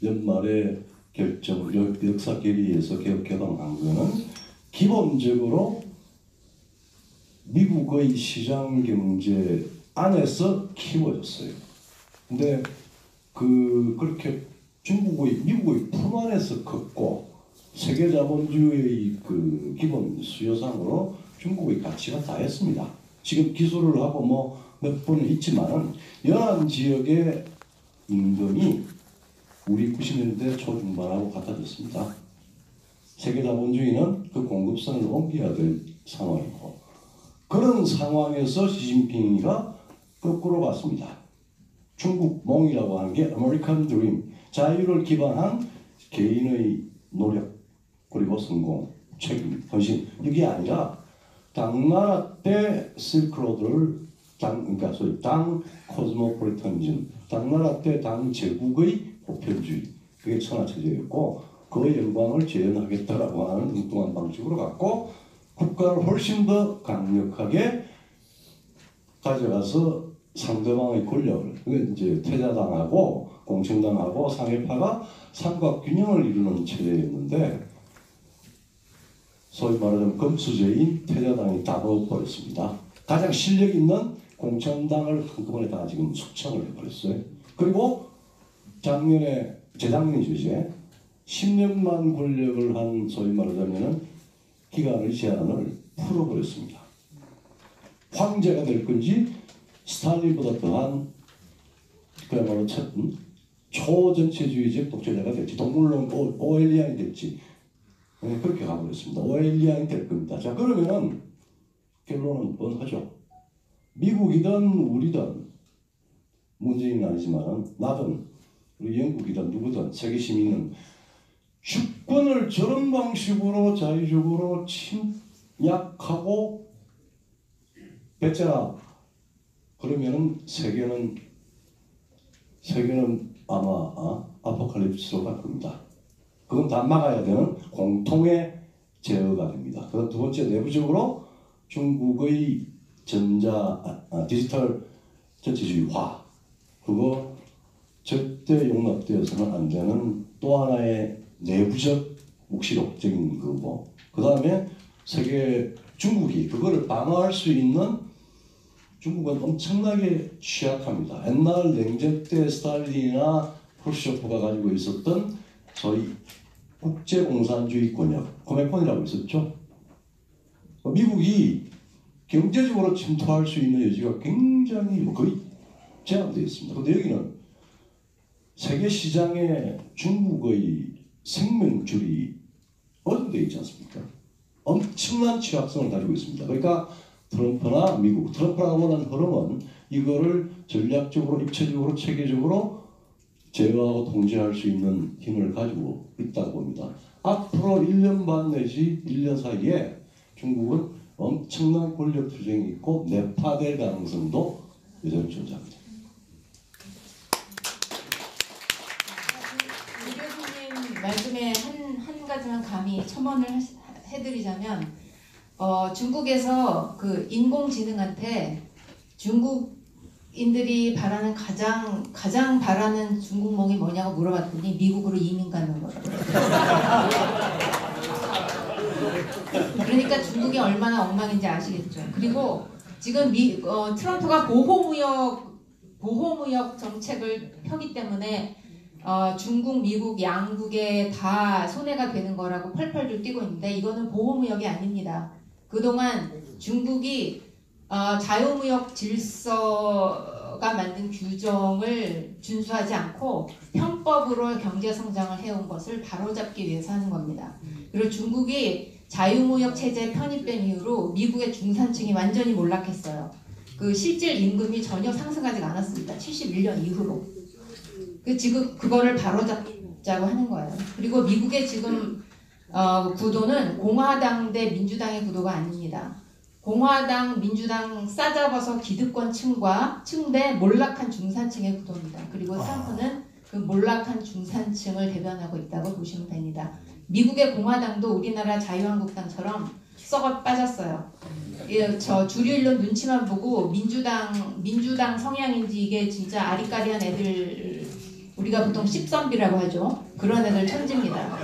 Speaker 7: 연말에 역사 결의에서 개방한 거는 기본적으로 미국의 시장 경제 안에서 키워졌어요. 근데 그렇게 미국의 품 안에서 컸고 세계 자본주의의 그 기본 수요상으로 중국의 가치가 다했습니다. 지금 기술을 하고 뭐 몇 번은 있지만은 연안 지역의 임금이 우리 90년대 초중반하고 같아졌습니다. 세계 자본주의는 그 공급선을 옮겨야 될 상황이고 그런 상황에서 시진핑이가 거꾸로 갔습니다. 중국몽이라고 하는 게 아메리칸 드림, 자유를 기반한 개인의 노력 그리고 성공, 책임, 헌신 이게 아니라 당나라 때 실크로드를 당 코스모폴리탄즘, 당나라 때 당 제국의 보편주의 그게 천하체제였고 그 영광을 재현하겠다라고 하는 엉뚱한 방식으로 갔고 국가를 훨씬 더 강력하게 가져가서 상대방의 권력을 그게 이제 태자당하고 공청당하고 상해파가 삼각균형을 이루는 체제였는데 소위 말하자면 금수저인 태자당이 다 먹어버렸습니다. 가장 실력 있는 공천당을 한꺼번에 다 지금 숙청을 해버렸어요. 그리고 재작년이죠 이제 10년만 권력을 한 소위 말하자면 기간의 제한을 풀어버렸습니다. 황제가 될 건지 스탈린보다 더한 그야말로 초전체주의적 독재자가 될지 동물론 오엘리안이 될지 그렇게 가버렸습니다. 오엘리안이 될 겁니다. 자 그러면은 결론은 뻔하죠. 미국이든 우리든 문재인은 아니지만 나든 우리 영국이든 누구든 세계 시민은 주권을 저런 방식으로 자유적으로 침략하고 뱉어라. 그러면은 세계는 아마 아포칼립스로 갈 겁니다. 그건 다 막아야 되는 공통의 제어가 됩니다. 그다음 두 번째 내부적으로 중국의 디지털 전체주의화 그거 절대 용납되어서는 안 되는 또 하나의 내부적 묵시록적인 거고 그 다음에 중국이 그거를 방어할 수 있는 중국은 엄청나게 취약합니다. 옛날 냉전 때 스탈린이나 프루시초프가 가지고 있었던 소위 국제공산주의 권역 코메콘이라고 있었죠. 미국이 경제적으로 침투할 수 있는 여지가 굉장히 거의 제한되어 있습니다. 그런데 여기는 세계 시장에 중국의 생명줄이 어디에 있지 않습니까? 엄청난 취약성을 가지고 있습니다. 그러니까 트럼프나 미국, 트럼프가 원하는 흐름은 이거를 전략적으로, 입체적으로, 체계적으로 제어하고 통제할 수 있는 힘을 가지고 있다고 봅니다. 앞으로 1년 반 내지 1년 사이에 중국은 엄청난 권력 투쟁이 있고 내파될 가능성도 여전히 존재합니다.
Speaker 5: 이 교수님 말씀에 한 가지만 감히 첨언을 해드리자면 중국에서 그 인공지능한테 중국인들이 바라는 가장 바라는 중국몽이 뭐냐고 물어봤더니 미국으로 이민 가는 거라고. 그러니까 중국이 얼마나 엉망인지 아시겠죠. 그리고 지금 트럼프가 보호무역 정책을 펴기 때문에 중국, 미국 양국에 다 손해가 되는 거라고 펄펄 뛰고 있는데 이거는 보호무역이 아닙니다. 그동안 중국이 자유무역 질서가 만든 규정을 준수하지 않고 편법으로 경제성장을 해온 것을 바로잡기 위해서 하는 겁니다. 그리고 중국이 자유무역 체제에 편입된 이후로 미국의 중산층이 완전히 몰락했어요. 그 실질 임금이 전혀 상승하지 않았습니다. 71년 이후로. 지금 그거를 바로잡자고 하는 거예요. 그리고 미국의 지금 구도는 공화당 대 민주당의 구도가 아닙니다. 공화당, 민주당 싸잡아서 기득권층과 층대 몰락한 중산층의 구도입니다. 그리고 트럼프는 그 몰락한 중산층을 대변하고 있다고 보시면 됩니다. 미국의 공화당도 우리나라 자유한국당처럼 썩어 빠졌어요. 저 주류일론 눈치만 보고 민주당 성향인지 이게 진짜 아리까리한 애들 우리가 보통 씹선비라고 하죠. 그런 애들 천지입니다.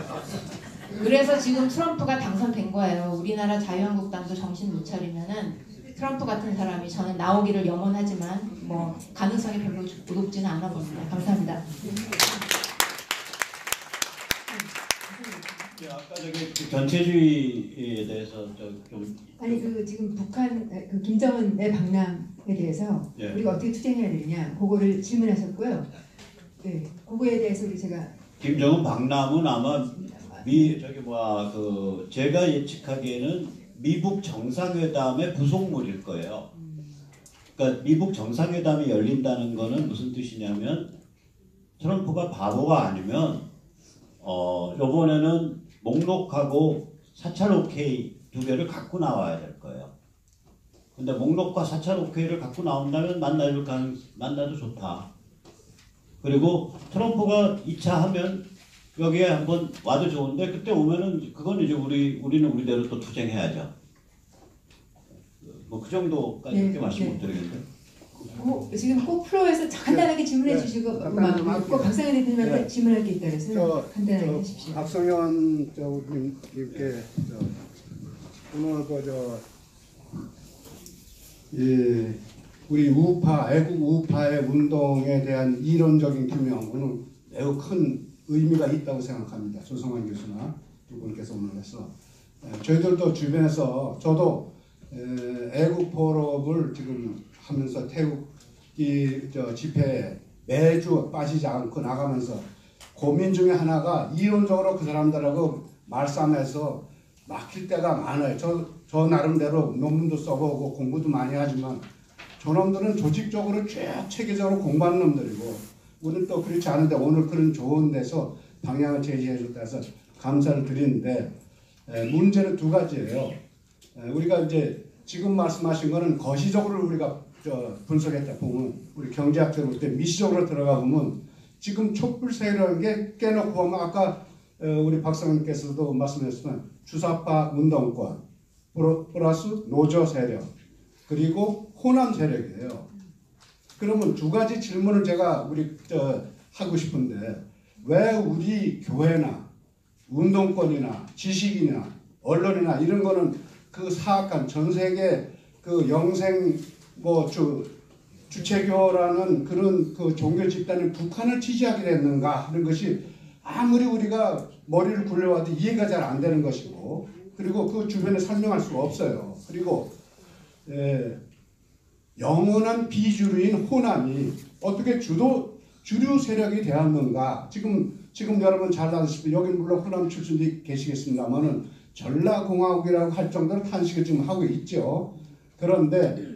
Speaker 5: 그래서 지금 트럼프가 당선된 거예요. 우리나라 자유한국당도 정신 못 차리면은 트럼프 같은 사람이 저는 나오기를 염원하지만 뭐 가능성이 별로 높지는 않아 보입니다. 감사합니다.
Speaker 6: 아까 저기 그 전체주의에 대해서 좀
Speaker 1: 아니 지금 북한 김정은의 박람에 대해서
Speaker 6: 예.
Speaker 1: 우리가 어떻게 투쟁해야 되느냐 그거를 질문하셨고요. 네, 그거에 대해서 우리 제가
Speaker 6: 김정은 박람은 아마 제가 예측하기에는 미북 정상회담의 부속물일 거예요. 그러니까 미북 정상회담이 열린다는 거는 무슨 뜻이냐면 트럼프가 바보가 아니면 이번에는 목록하고 사찰 오케이 두 개를 갖고 나와야 될 거예요. 근데 목록과 사찰 오케이를 갖고 나온다면 만나도 좋다. 그리고 트럼프가 2차 하면 여기에 한번 와도 좋은데 그때 오면은 그건 이제 우리는 우리대로 또 투쟁해야죠. 뭐 그 정도까지밖에
Speaker 1: 네,
Speaker 6: 말씀
Speaker 1: 네.
Speaker 6: 못 드리겠는데.
Speaker 1: 지금 꼭 프로에서 간단하게 질문해 주시고 꼭 박상현 대표님한테
Speaker 2: 네.
Speaker 1: 질문할 게 있다 그래서 간단하게
Speaker 2: 저
Speaker 1: 하십시오.
Speaker 2: 박성현 님께 오늘 우리 우파 애국 우파의 운동에 대한 이론적인 규명은 매우 큰 의미가 있다고 생각합니다. 조성환 교수나 두 분께서 오늘 해서 저희들도 주변에서 저도 애국 포럼을 지금 하면서 태국 집회에 매주 빠지지 않고 나가면서 고민 중에 하나가 이론적으로 그 사람들하고 말싸움해서 막힐 때가 많아요. 저 나름대로 논문도 써보고 공부도 많이 하지만 저놈들은 조직적으로 쭉 체계적으로 공부하는 놈들이고 우리는 또 그렇지 않은데 오늘 그런 좋은 데서 방향을 제시해 줬다 해서 감사를 드리는데 문제는 두 가지예요. 우리가 이제 지금 말씀하신 거는 거시적으로 우리가 분석했다 보면 우리 경제학적으로 볼 때 미시적으로 들어가 보면 지금 촛불 세력이라는 게 깨놓고 보면 아까 우리 박사님께서도 말씀하셨지만 주사파 운동권 플러스 노조 세력 그리고 호남 세력이에요. 그러면 두 가지 질문을 제가 하고 싶은데 왜 우리 교회나 운동권이나 지식이나 언론이나 이런 거는 그 사악한 전 세계 그 영생 주체교라는 그런 그 종교 집단이 북한을 지지하게 됐는가 하는 것이 아무리 우리가 머리를 굴려와도 이해가 잘 안 되는 것이고 그리고 그 주변에 설명할 수가 없어요. 그리고 영원한 비주류인 호남이 어떻게 주류 세력이 되었는가. 지금 여러분 잘 아시다시피 여기 물론 호남 출신들이 계시겠습니다만은 전라공화국이라고 할 정도로 탄식을 지금 하고 있죠. 그런데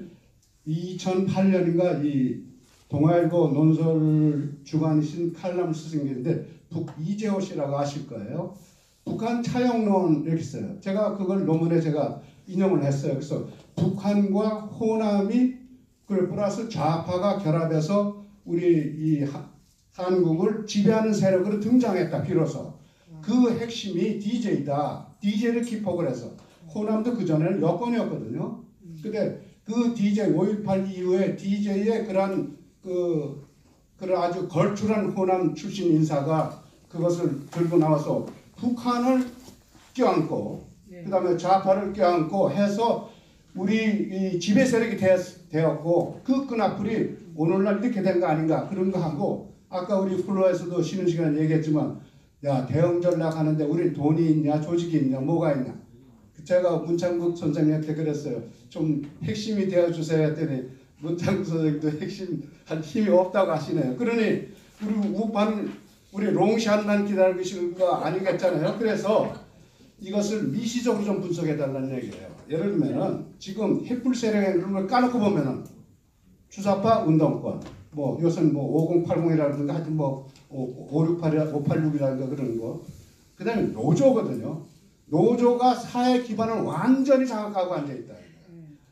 Speaker 2: 2008년인가 이 동아일보 논설 주간이신 칼럼 스승인데 이재호 씨라고 아실 거예요. 북한 차용론 이렇게 써요. 제가 그걸 논문에 제가 인용을 했어요. 그래서 북한과 호남이 플러스 좌파가 결합해서 우리 이 한국을 지배하는 세력으로 등장했다. 비로소 그 핵심이 DJ다. DJ를 기폭을 해서 호남도 그 전에는 여권이었거든요. 근데 그 DJ 5.18 이후에 DJ의 그런 아주 걸출한 호남 출신 인사가 그것을 들고 나와서 북한을 껴안고 그다음에 좌파를 껴안고 해서 우리 이 지배 세력이 되었고 그 끈악불이 오늘날 이렇게 된 거 아닌가 그런 거 하고 아까 우리 플로에서도 쉬는 시간에 얘기했지만 야 대응 전략하는데 우리 돈이 있냐 조직이 있냐 뭐가 있냐 제가 문창국 선생님한테 그랬어요. 좀 핵심이 되어주세요 했더니 문창국 선생님도 핵심한 힘이 없다고 하시네요. 그러니 우리 우파는 우리 롱샷만 기다리고 계시는 거 아니겠잖아요. 그래서 이것을 미시적으로 좀 분석해달라는 얘기예요. 예를 들면은 지금 햇불 세력의 그런 걸 까놓고 보면은 주사파 운동권 뭐 요새는 뭐 5080이라든가 하여튼 뭐 568이라 586이라든가 그런 거 그 다음에 노조거든요. 노조가 사회 기반을 완전히 장악하고 앉아있다.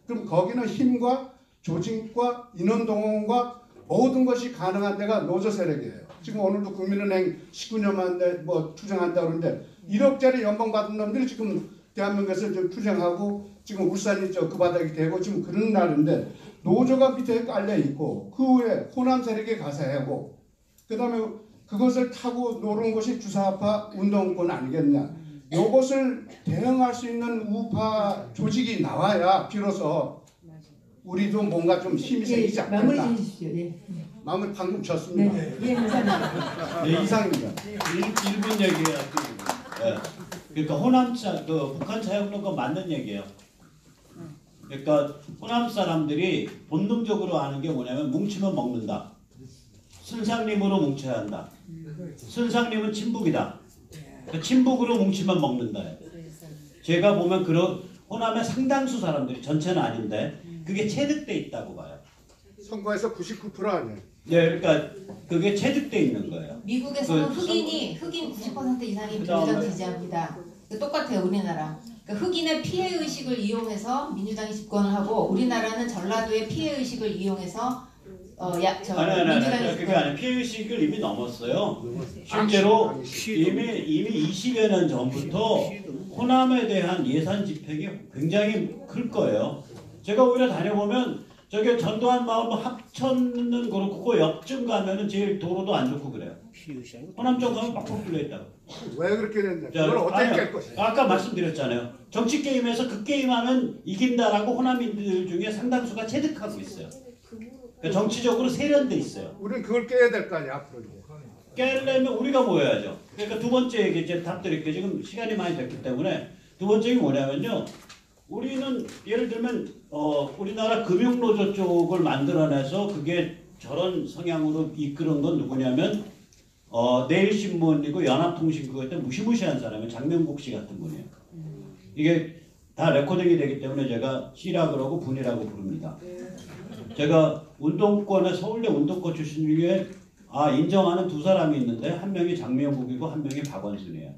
Speaker 2: 그럼 거기는 힘과 조직과 인원동원과 모든 것이 가능한 데가 노조 세력이에요. 지금 오늘도 국민은행 19년 만에 투쟁한다고 그러는데 1억짜리 연봉 받은 놈들이 지금 대한민국에서 좀 투쟁하고 지금 울산이 그 바닥이 되고 지금 그런 날인데 노조가 밑에 깔려 있고 그 후에 호남 세력이 가세하고 그 다음에
Speaker 8: 그것을 타고 노는 것이 주사파 운동권 아니겠냐. 이것을 대응할 수 있는 우파 조직이 나와야 비로소 우리도 뭔가 좀 힘이 생기지 않겠나.
Speaker 1: 마무리 좀 해주십시오. 예.
Speaker 8: 마무리 방금 졌습니다.
Speaker 1: 네. 예, 감사합니다.
Speaker 8: 네, 이상입니다.
Speaker 6: 1분 얘기해요. 네. 그러니까 호남차 북한 차용론과 맞는 얘기예요. 그러니까 호남 사람들이 본능적으로 아는 게 뭐냐면 뭉치면 먹는다. 순상림으로 뭉쳐야 한다. 순상림은 친북이다. 그러니까 친북으로 뭉치면 먹는다. 제가 보면 그런 호남의 상당수 사람들이 전체는 아닌데 그게 체득돼 있다고 봐요.
Speaker 8: 선거에서 99% 아니에요.
Speaker 6: 네, 그러니까 그게 체득돼 있는 거예요.
Speaker 5: 미국에서는 흑인 90% 이상이 민주당 지지합니다. 똑같아요, 우리나라. 그러니까 흑인의 피해 의식을 이용해서 민주당이 집권을 하고 우리나라는 전라도의 피해 의식을 이용해서 민주당이
Speaker 6: 그게 아니라 피해 의식을 이미 넘었어요. 실제로 이미 20여 년 전부터 호남에 대한 예산 집행이 굉장히 클 거예요. 제가 오히려 다녀보면 저게 전두환 마을 합천은 그렇고 그 옆쯤 가면은 제일 도로도 안 좋고 그래요. 호남 쪽 가면 막막 뚫려 있다고.
Speaker 8: 왜 그렇게 됐냐? 그걸 어떻게 깰 것이냐?
Speaker 6: 아까 말씀드렸잖아요. 정치 게임에서 그 게임하면 이긴다라고 호남인들 중에 상당수가 체득하고 있어요. 그러니까 정치적으로 세련돼 있어요.
Speaker 8: 우리는 그걸 깨야 될 거 아니야 앞으로.
Speaker 6: 깨려면 우리가 모여야죠. 그러니까 두 번째 얘기 이제 답 드릴게요. 지금 시간이 많이 됐기 때문에 두 번째 게 뭐냐면요. 우리는 예를 들면 우리나라 금융노조 쪽을 만들어내서 그게 저런 성향으로 이끌은 건 누구냐면 내일신문이고 연합통신 그거 때 무시무시한 사람이 장명국 씨 같은 분이에요. 이게 다 레코딩이 되기 때문에 제가 씨라 그러고 분이라고 부릅니다. 제가 운동권에 서울대 운동권 출신 중에 인정하는 두 사람이 있는데 한 명이 장명국이고 한 명이 박원순이에요.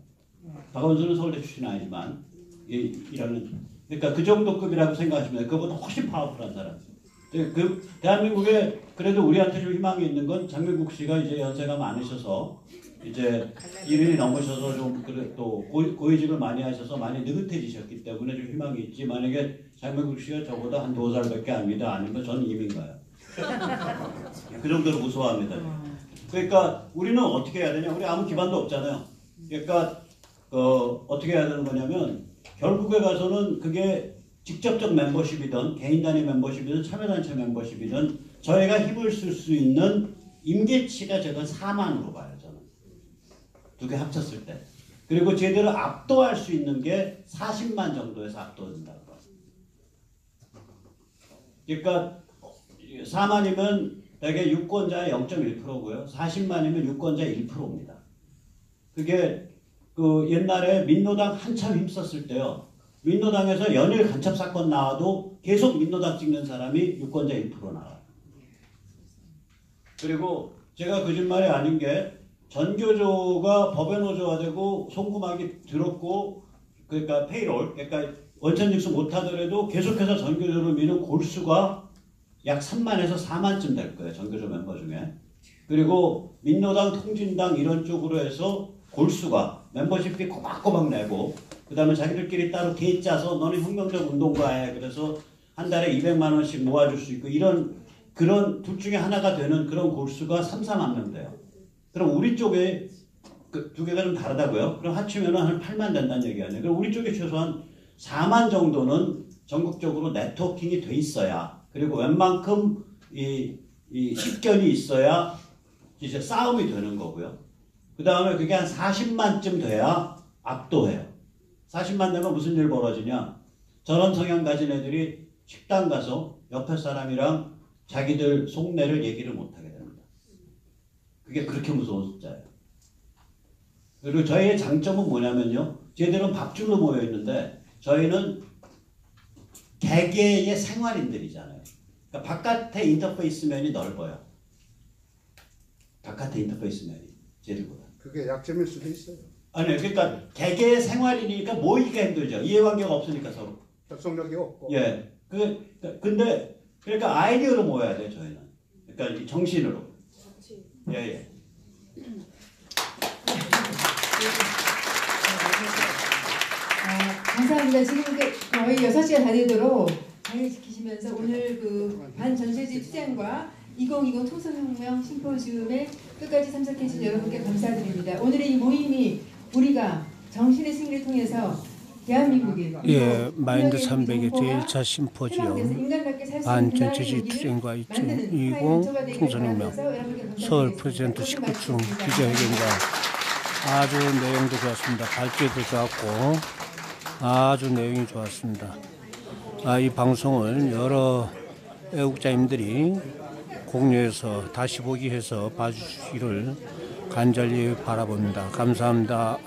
Speaker 6: 박원순은 서울대 출신 아니지만 이라는 그러니까 그 정도 급이라고 생각하시면 그보다 훨씬 파워풀한 사람. 그 대한민국에 그래도 우리한테 좀 희망이 있는 건 장명국 씨가 이제 연세가 많으셔서 이제 1인이 넘으셔서 좀 그래 또 고위직을 많이 하셔서 많이 느긋해지셨기 때문에 좀 희망이 있지. 만약에 장명국 씨가 저보다 한 2살밖에 안 아니면 저는 이민 가요. 그 정도로 무서워합니다. 그러니까 우리는 어떻게 해야 되냐? 우리 아무 기반도 없잖아요. 그러니까 어떻게 해야 되는 거냐면 결국에 가서는 그게 직접적 멤버십이든 개인 단위 멤버십이든 참여단체 멤버십이든 저희가 힘을 쓸 수 있는 임계치가 저건 4만으로 봐요. 저는 두 개 합쳤을 때. 그리고 제대로 압도할 수 있는 게 40만 정도에서 압도된다고 봐요. 그러니까 4만이면 대개 유권자의 0.1%고요. 40만이면 유권자 1%입니다. 그게 그 옛날에 민노당 한참 힘썼을 때요. 민노당에서 연일 간첩 사건 나와도 계속 민노당 찍는 사람이 유권자 1% 나와요. 그리고 제가 거짓말이 아닌 게 전교조가 법에 노조화되고 송구막이 들었고 그러니까 페이롤 그러니까 원천직수 못하더라도 계속해서 전교조를 미는 골수가 약 3만에서 4만쯤 될 거예요. 전교조 멤버 중에. 그리고 민노당, 통진당 이런 쪽으로 해서 골수가 멤버십비 꼬박꼬박 내고 그 다음에 자기들끼리 따로 계획 짜서 너는 혁명적 운동가해. 그래서 한 달에 200만 원씩 모아줄 수 있고 그런 둘 중에 하나가 되는 그런 골수가 3, 4만 명 돼요. 그럼 우리 쪽에 그 두 개가 좀 다르다고요? 그럼 합치면 한 8만 된다는 얘기 아니에요. 그럼 우리 쪽에 최소한 4만 정도는 전국적으로 네트워킹이 돼 있어야 그리고 웬만큼 이 식견이 있어야 이제 싸움이 되는 거고요. 그 다음에 그게 한 40만쯤 돼야 압도해요. 40만 되면 무슨 일 벌어지냐? 저런 성향 가진 애들이 식당 가서 옆에 사람이랑 자기들 속내를 얘기를 못하게 됩니다. 그게 그렇게 무서운 숫자예요. 그리고 저희의 장점은 뭐냐면요. 쟤들은 밥줄로 모여 있는데 저희는 개개의 생활인들이잖아요. 그러니까 바깥의 인터페이스면이 넓어요. 바깥의 인터페이스면이 쟤들보다.
Speaker 8: 그게 약점일 수도 있어요.
Speaker 6: 아니요. 그러니까 개개의 생활이니까 모이기가 힘들죠. 이해관계가 없으니까 서로.
Speaker 8: 결속력이 없고.
Speaker 6: 예. 근데 그러니까 아이디어로 모여야 돼요. 저희는. 그러니까 정신으로. 예.
Speaker 1: 감사합니다. 지금 거의 6시가 다 되도록 자유 지키시면서 오늘 그 반전세지 투쟁과 2020 총선혁명 심포지움에 끝까지 참석해 주신 여러분께 감사드립니다. 오늘의 이 모임이 우리가 정신의 승리를 통해서 대한민국이
Speaker 9: 예, 마인드 300의 제1차 심포지엄 반전체주의 투쟁과 2020 총선혁명 서울 프레젠트 19층 기자회견과 아주 내용도 좋았습니다. 밝기도 좋았고 아주 내용이 좋았습니다. 이 방송을 여러 애국자님들이 공유해서 다시 보기 해서 봐주시기를 간절히 바라봅니다. 감사합니다.